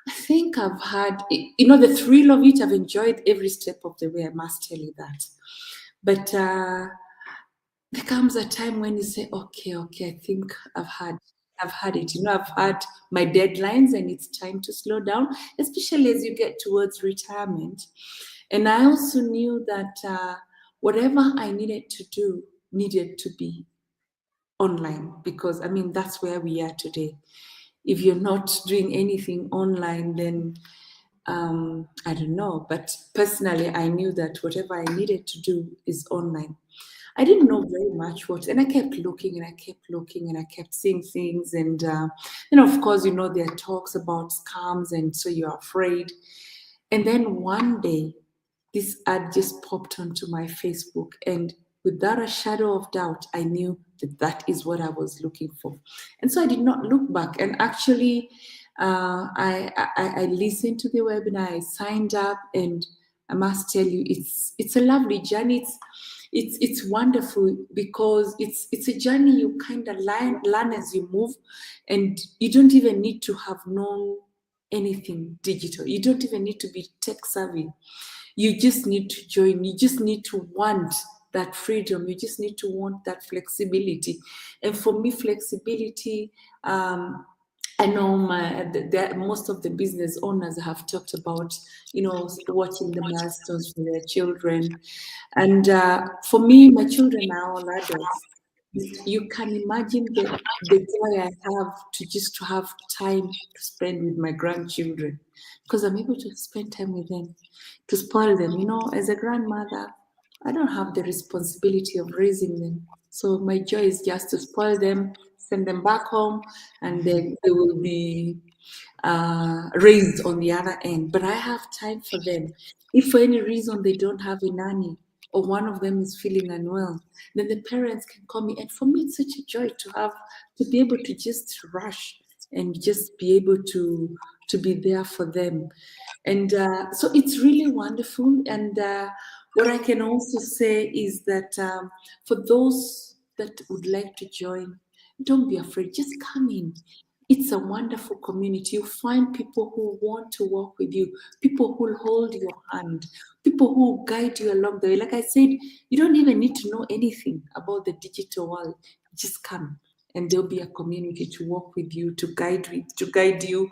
I think I've had, the thrill of it. I've enjoyed every step of the way, I must tell you that. But there comes a time when you say, okay, I think I've had it. I've had my deadlines and it's time to slow down, especially as you get towards retirement. And I also knew that whatever I needed to do needed to be online, because that's where we are today. If you're not doing anything online, then I don't know. But personally, I knew that whatever I needed to do is online. I didn't know very much what, and I kept looking and I kept looking and I kept seeing things. And of course, there are talks about scams, and so you're afraid. And then one day, this ad just popped onto my Facebook, and without a shadow of doubt, I knew that is what I was looking for. And so I did not look back. And actually, I listened to the webinar, I signed up, and I must tell you, it's a lovely journey. It's wonderful, because it's a journey you kind of learn as you move, and you don't even need to have known anything digital. You don't even need to be tech savvy. You just need to join. You just need to want that freedom. You just need to want that flexibility. And for me, flexibility, I know most of the business owners have talked about, watching the milestones for their children. And for me, my children are all adults. You can imagine the joy I have to have time to spend with my grandchildren, because I'm able to spend time with them, to spoil them. As a grandmother, I don't have the responsibility of raising them. So my joy is just to spoil them, send them back home, and then they will be raised on the other end. But I have time for them. If for any reason they don't have a nanny, or one of them is feeling unwell, then the parents can call me. And for me, it's such a joy to be able to just rush and just be able to be there for them. And so it's really wonderful. And what I can also say is that for those that would like to join, don't be afraid, just come in. It's a wonderful community. You find people who want to work with you, people who will hold your hand, people who guide you along the way. Like I said, you don't even need to know anything about the digital world. Just come, and there'll be a community to work with you, to guide you.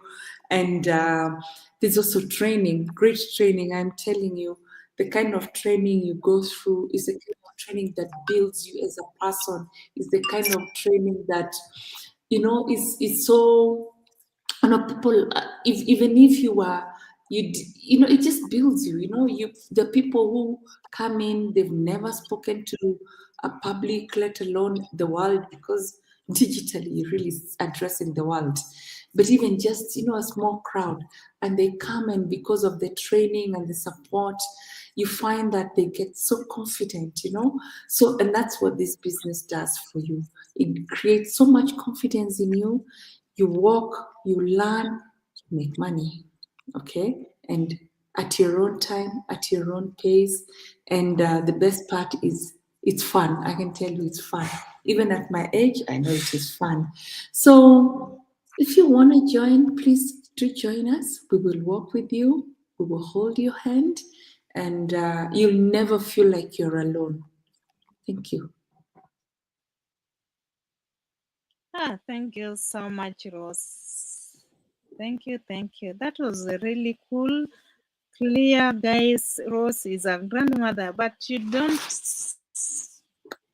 And there's also training, great training. I'm telling you, the kind of training you go through is the kind of training that builds you as a person, is the kind of training that is so, people, even if you are, it just builds you. The people who come in, they've never spoken to a public, let alone the world, because digitally you're really addressing the world. But even just a small crowd, and they come, and because of the training and the support, you find that they get so confident. So, and that's what this business does for you. It creates so much confidence in you. You work, you learn, you make money. Okay, and at your own time, at your own pace. And the best part is it's fun. I can tell you it's fun. Even at my age, I know it is fun. So if you want to join, please do join us. We will work with you. We will hold your hand, and you'll never feel like you're alone. Thank you. Thank you so much, Rose. Thank you. That was really cool. Clear, guys. Rose is a grandmother, but you don't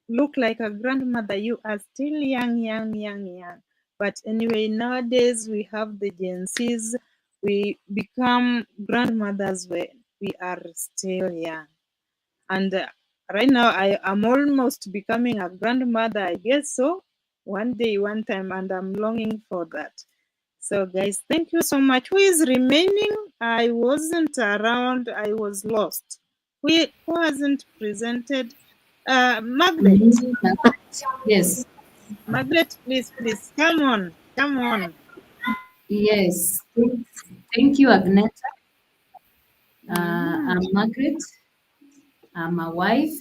look like a grandmother. You are still young. But anyway, nowadays we have the Gen Zs. We become grandmothers when we are still young. And right now, I am almost becoming a grandmother, I guess so. One day, one time, and I'm longing for that. So, guys, thank you so much. Who is remaining? I wasn't around. I was lost. Who hasn't presented? Margaret. Yes. Margaret, please, come on. Yes. Thank you, Agneta. I'm Margaret. I'm a wife,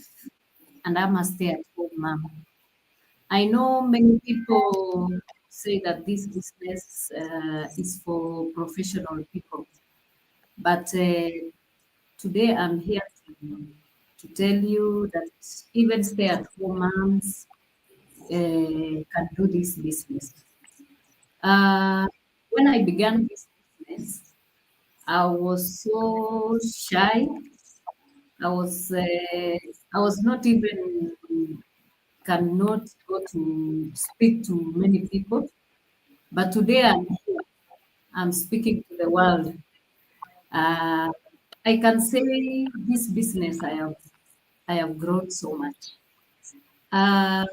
and I'm a stay-at-home mom. I know many people say that this business is for professional people. But today I'm here to tell you that even stay-at-home moms can do this business. When I began this business, I was so shy. I was not even cannot go to speak to many people. But today I'm here. I'm speaking to the world. I can say this business I have grown so much. I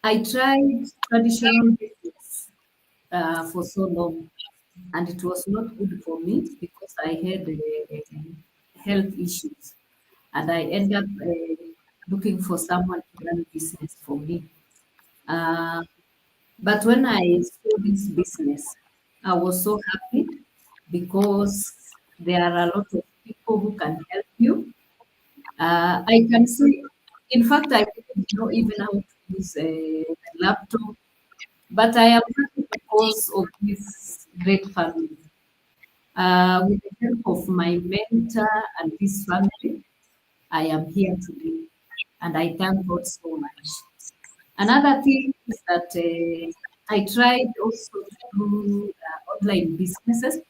tried traditional business for so long, and it was not good for me because I had health issues, and I ended up looking for someone to run business for me. Uh, but when I saw this business, I was so happy because there are a lot of people who can help you. I can see, in fact, I didn't know even how to use a laptop, but I am happy because of this great family. With the help of my mentor and this family, I am here today, and I thank God so much. Another thing is that I tried also to do online businesses,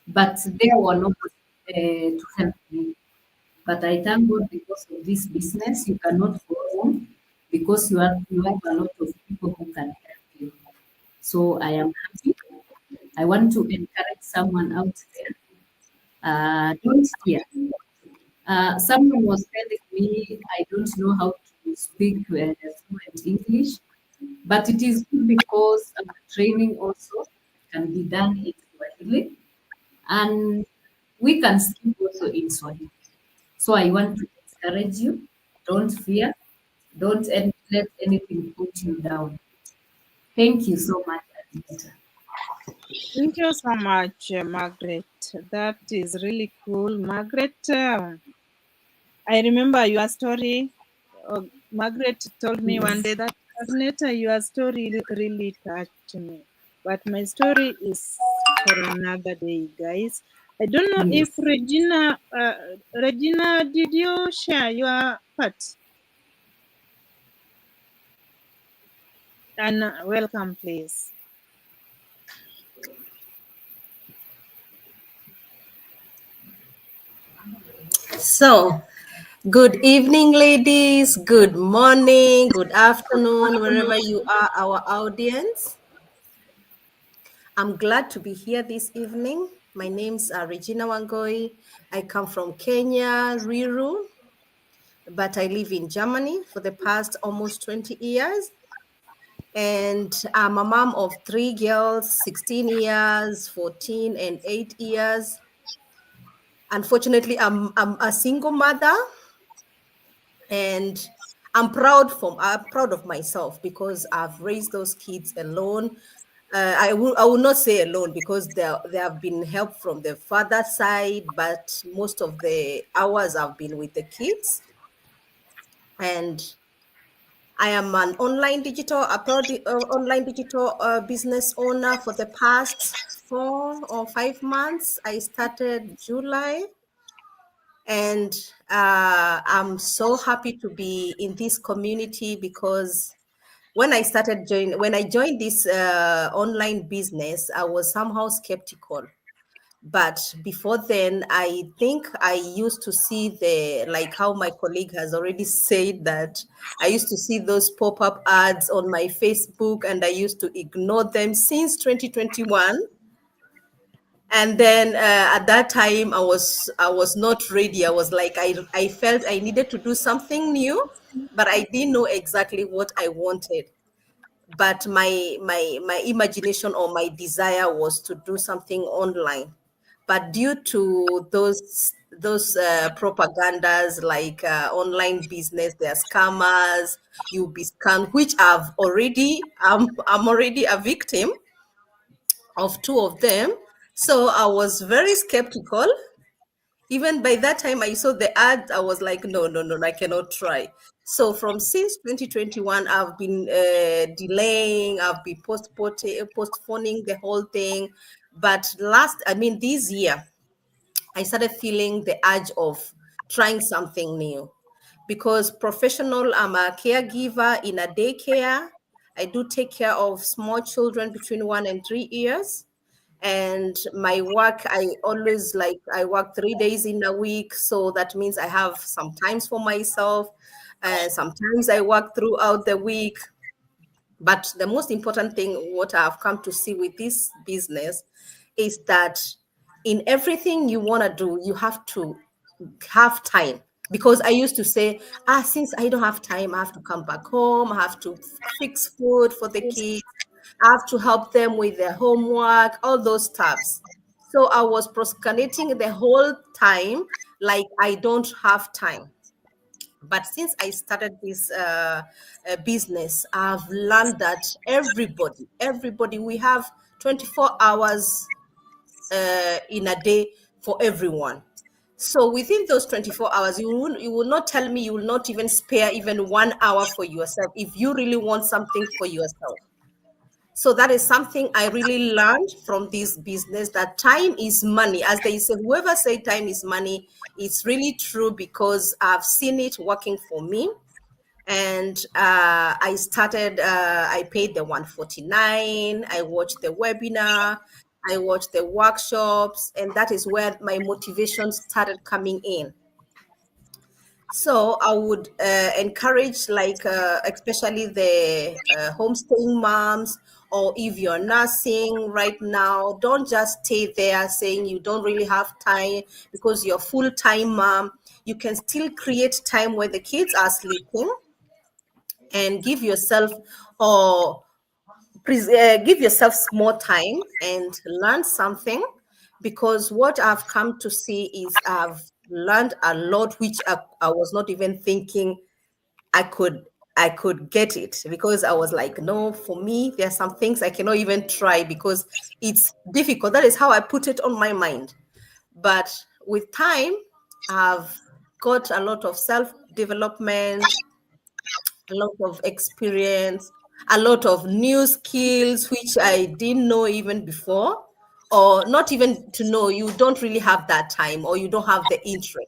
but there were nobody to help me. But I thank God because of this business, you cannot go wrong because you have a lot of people who can help you. So I am happy. I want to encourage someone out there. Don't fear. Someone was telling me I don't know how to speak fluent English, but it is good because training also can be done in Swahili, and we can speak also in Swahili. So I want to encourage you. Don't fear. Don't let anything put you down. Thank you so much, Anita. Thank you so much, Margaret. That is really cool. Margaret, I remember your story. Margaret told me one day that, Agneta, your story really touched me. But my story is for another day, guys. I don't know Yes. if Regina, did you share your part? And welcome, please. So, good evening, ladies. Good morning, good afternoon, wherever you are, our audience. I'm glad to be here this evening. My name's Regina Wangoi. I come from Kenya, Riru, but I live in Germany for the past almost 20 years. And I'm a mom of 3 girls, 16 years, 14, and 8 years. Unfortunately, I'm a single mother, and I'm proud of myself because I've raised those kids alone. I will not say alone because there have been help from the father side, but most of the hours I've been with the kids. And I am an online digital business owner for the past 4 or 5 months. I started July. And I'm so happy to be in this community because when I joined this online business, I was somehow skeptical. But before then, I think I used to see like how my colleague has already said, that I used to see those pop-up ads on my Facebook, and I used to ignore them since 2021. And then at that time I was not ready. I was like, I felt I needed to do something new, but I didn't know exactly what I wanted. But my imagination or my desire was to do something online. But due to those propagandas, like online business, there are scammers, you'll be scammed, which I'm already a victim of 2 of them. So I was very skeptical. Even by that time I saw the ads, I was like, no, I cannot try. So from since 2021, I've been delaying, I've been postponing the whole thing. But this year, I started feeling the urge of trying something new because professional, I'm a caregiver in a daycare. I do take care of small children between 1 and 3 years. And my work, I work 3 days in a week. So that means I have some times for myself. Sometimes I work throughout the week. But the most important thing, what I've come to see with this business, is that in everything you want to do, you have to have time. Because I used to say, since I don't have time, I have to come back home, I have to fix food for the kids, I have to help them with their homework, all those stuffs. So I was procrastinating the whole time, like I don't have time. But since I started this business, I've learned that everybody, we have 24 hours in a day for everyone. So within those 24 hours, you will not tell me you will not even spare even 1 hour for yourself if you really want something for yourself. So that is something I really learned from this business, that time is money. As they say, whoever say time is money, it's really true because I've seen it working for me. And I started, I paid the 149, I watched the webinar, I watched the workshops, and that is where my motivation started coming in. So I would encourage, especially the homestaying moms, or if you're nursing right now, don't just stay there saying you don't really have time because you're full-time mom. You can still create time where the kids are sleeping and give yourself more time and learn something, because what I've come to see is I've learned a lot which I was not even thinking I could get it, because I was like, no, for me there are some things I cannot even try because it's difficult. That is how I put it on my mind. But with time, I've got a lot of self-development, a lot of experience, a lot of new skills which I didn't know even before, or not even to know. You don't really have that time, or you don't have the interest.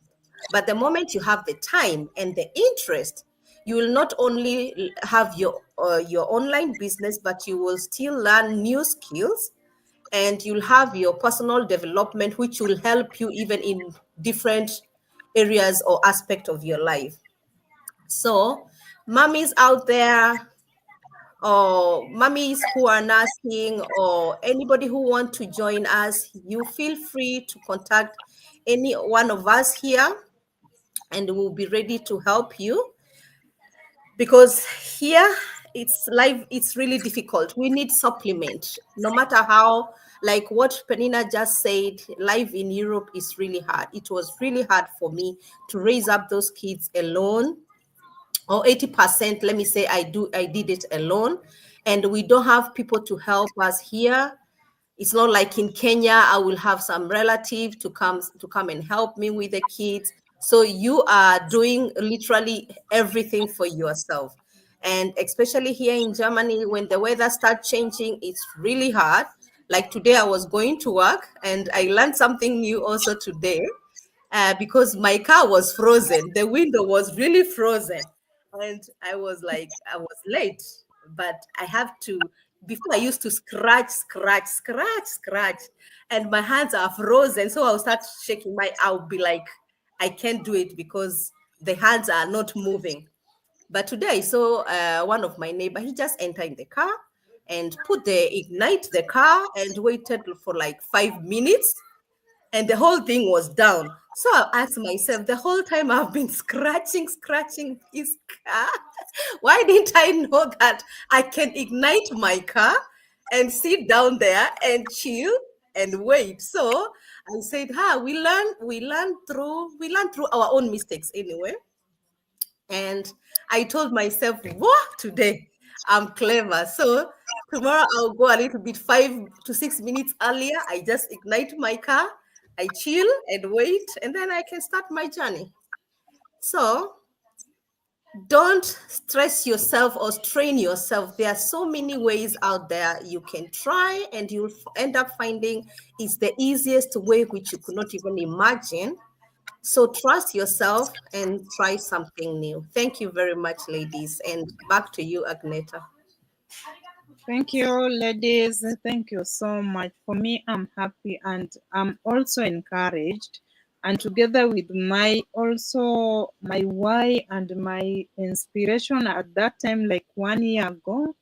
But the moment you have the time and the interest, you will not only have your online business, but you will still learn new skills, and you'll have your personal development, which will help you even in different areas or aspect of your life. So mummies out there, or mummies who are nursing, or anybody who want to join us, you feel free to contact any one of us here, and we'll be ready to help you. Because here it's really difficult. We need supplement. No matter how, like what Penina just said, life in Europe is really hard. It was really hard for me to raise up those kids alone, or 80%, let me say, I did it alone, and we don't have people to help us here. It's not like in Kenya, I will have some relative to come and help me with the kids. So you are doing literally everything for yourself. And especially here in Germany, when the weather starts changing, it's really hard. Like today, I was going to work and I learned something new also today, because my car was frozen. The window was really frozen. And I was late, but I have to, before I used to scratch, and my hands are frozen. So I'll start shaking I'll be like, I can't do it because the hands are not moving. But today I saw one of my neighbor, he just entered in the car and ignite the car and waited for like 5 minutes, and the whole thing was down. So I asked myself, the whole time I've been scratching his car, why didn't I know that I can ignite my car and sit down there and chill and wait? So I said, we learn through our own mistakes anyway. And I told myself, what, today I'm clever. So tomorrow I'll go a little bit 5 to 6 minutes earlier. I just ignite my car, I chill and wait, and then I can start my journey. So don't stress yourself or strain yourself. There are so many ways out there you can try, and you'll end up finding it's the easiest way, which you could not even imagine. So trust yourself and try something new. Thank you very much, ladies. And back to you, Agneta. Thank you, ladies. Thank you so much. For me, I'm happy and I'm also encouraged. And together with my why and my inspiration at that time, like 1 year ago,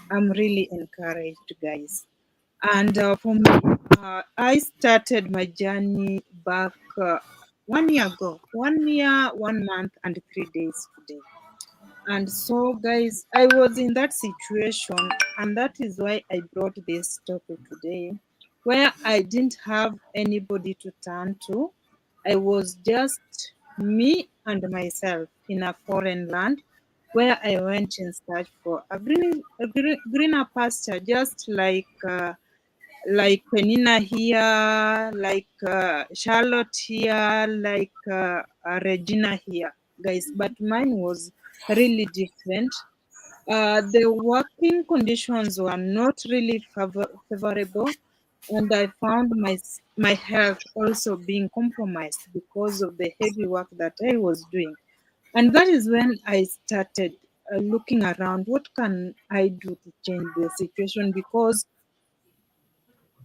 I'm really encouraged, guys. And for me, I started my journey back 1 year ago, 1 year, 1 month, and 3 days today. And so, guys, I was in that situation, and that is why I brought this topic today, where I didn't have anybody to turn to. I was just me and myself in a foreign land where I went in search for greener pasture, just like Penina here, like Charlotte here, like Regina here, guys. But mine was really different. The working conditions were not really favorable, and I found my health also being compromised because of the heavy work that I was doing. And that is when I started looking around. What can I do to change the situation? Because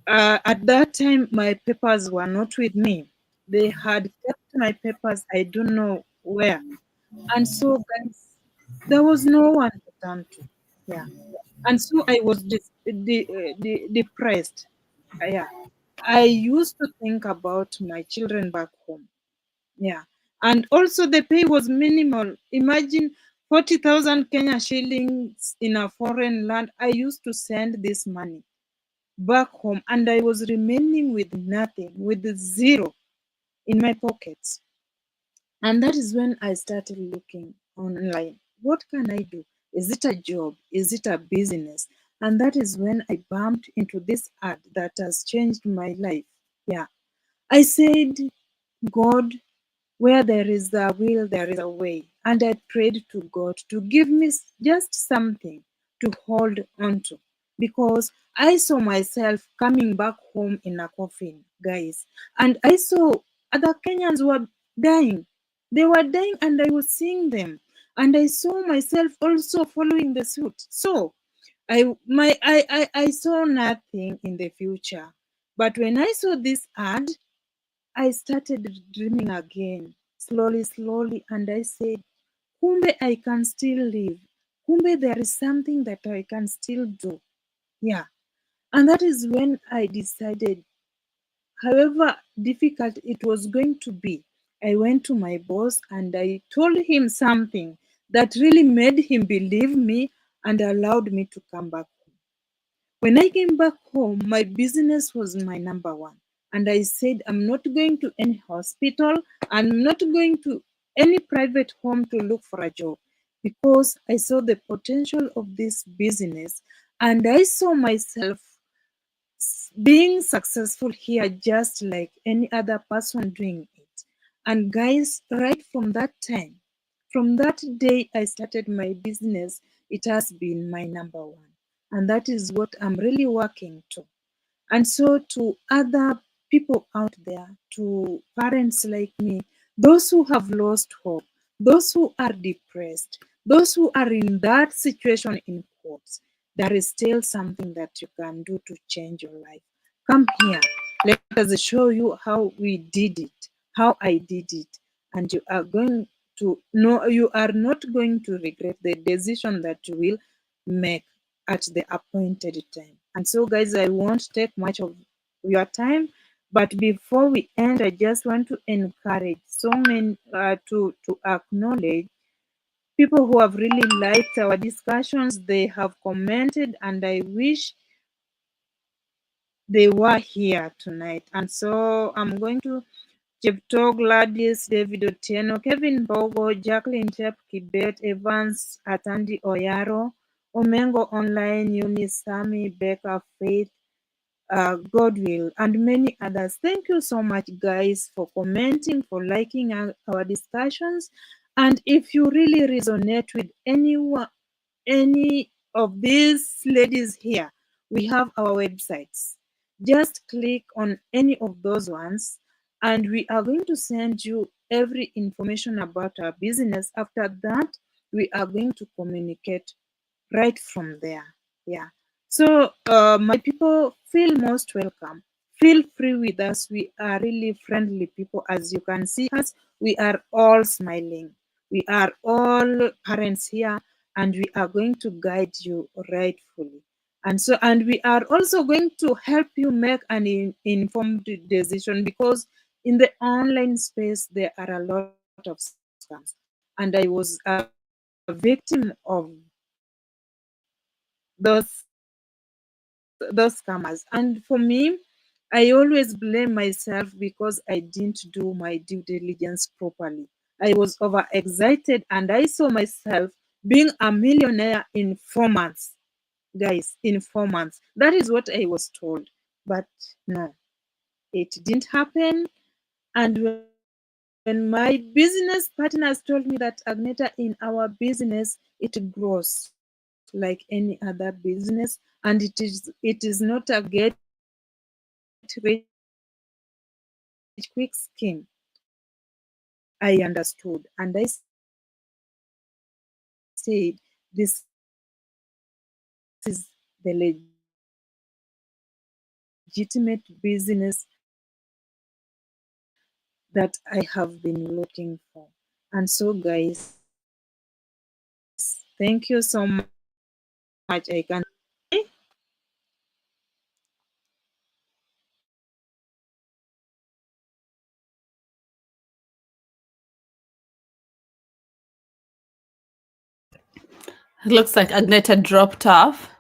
at that time, my papers were not with me. They had kept my papers, I don't know where. And so, guys, there was no one to turn to. Yeah. And so I was depressed. Yeah. I used to think about my children back home. Yeah. And also, the pay was minimal. Imagine 40,000 Kenya shillings in a foreign land. I used to send this money back home, and I was remaining with nothing, with zero in my pockets. And that is when I started looking online. What can I do? Is it a job? Is it a business? And that is when I bumped into this ad that has changed my life. Yeah. I said, God, where there is a will, there is a way. And I prayed to God to give me just something to hold on to, because I saw myself coming back home in a coffin, guys. And I saw other Kenyans were dying. They were dying, and I was seeing them. And I saw myself also following the suit. So I saw nothing in the future. But when I saw this ad, I started dreaming again, slowly, and I said, Kumbe, I can still live. Kumbe, there is something that I can still do. Yeah. And that is when I decided, however difficult it was going to be, I went to my boss and I told him something that really made him believe me and allowed me to come back. When I came back home, my business was my number one. And I said, I'm not going to any hospital. I'm not going to any private home to look for a job, because I saw the potential of this business and I saw myself being successful here just like any other person doing it. And guys, right from that time, from that day I started my business, it has been my number one. And that is what I'm really working to. And so, to other people out there, to parents like me, those who have lost hope, those who are depressed, those who are in that situation, in quotes, there is still something that you can do to change your life. Come here. Let us show you how we did it, how I did it. And you are going to know, you are not going to regret the decision that you will make at the appointed time. And so, guys, I won't take much of your time, but before we end, I just want to encourage so many to acknowledge people who have really liked our discussions. They have commented, and I wish they were here tonight. And so I'm going to Cheptoo, Gladys, David Otieno, Kevin Bogo, Jacqueline Chep, Kibet, Evans, Atandi Oyaro, Omengo Online, Eunice, Sami, Becca, Faith, Godwill, and many others. Thank you so much, guys, for commenting, for liking our discussions. And if you really resonate with any of these ladies here, we have our websites. Just click on any of those ones, and we are going to send you every information about our business. After that, we are going to communicate right from there. Yeah. So, my people, feel most welcome. Feel free with us. We are really friendly people. As you can see us, we are all smiling. We are all parents here, and we are going to guide you rightfully. And we are also going to help you make an informed decision, because in the online space there are a lot of scams, and I was a victim of those scammers. And for me, I always blame myself because I didn't do my due diligence properly. I was overexcited and I saw myself being a millionaire in 4 months. Guys, in 4 months. That is what I was told. But no, it didn't happen. And when my business partners told me that, Agneta, in our business, it grows like any other business, and it is not a get rich quick scheme. I understood, and I said, this is the legitimate business that I have been looking for. And so, guys, thank you so much. I can. It looks like Agneta dropped off,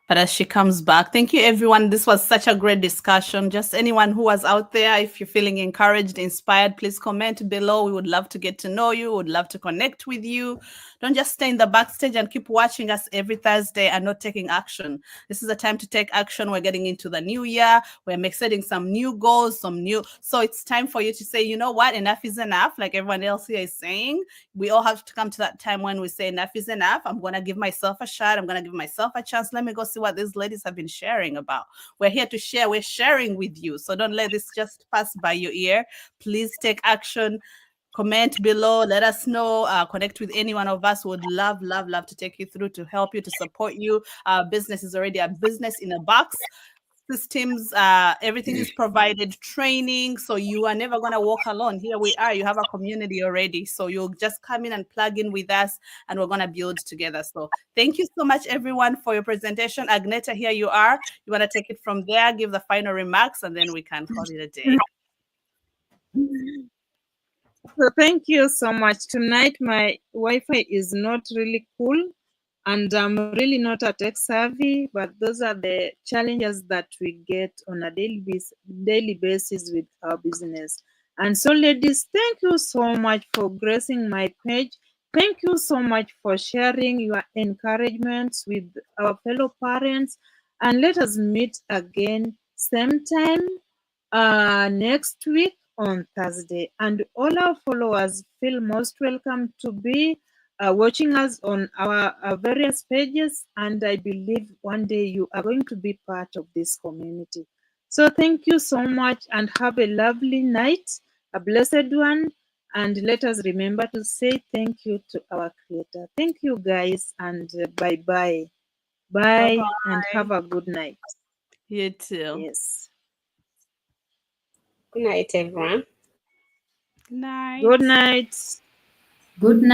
but as she comes back, thank you, everyone. This was such a great discussion. Just anyone who was out there, if you're feeling encouraged, inspired, please comment below. We would love to get to know you. We would love to connect with you. Don't just stay in the backstage and keep watching us every Thursday and not taking action. This is the time to take action. We're getting into the new year. We're setting some new goals, so it's time for you to say, you know what, enough is enough. Like everyone else here is saying, we all have to come to that time when we say enough is enough. I'm going to give myself a shot. I'm going to give myself a chance. Let me go see what these ladies have been sharing about. We're here to share. We're sharing with you. So don't let this just pass by your ear. Please take action. Comment below, let us know, connect with any one of us. Would love to take you through, to help you, to support you. Our business is already a business in a box. Systems, everything is provided, training, so you are never going to walk alone. Here we are, you have a community already, so you'll just come in and plug in with us, and we're going to build together. So thank you so much, everyone, for your presentation. Agneta, here you are. You want to take it from there, give the final remarks, and then we can call it a day. So thank you so much. Tonight my Wi-Fi is not really cool, and I'm really not a tech savvy, but those are the challenges that we get on a daily basis with our business. And so, ladies, thank you so much for gracing my page. Thank you so much for sharing your encouragements with our fellow parents. And let us meet again same time next week on Thursday. And all our followers feel most welcome to be watching us on our various pages. And I believe one day you are going to be part of this community. So thank you so much, and have a lovely night, a blessed one. And let us remember to say thank you to our Creator. Thank you, guys, and bye-bye. Bye, and have a good night. You too. Yes. Good night, everyone. Good night. Good night. Good night.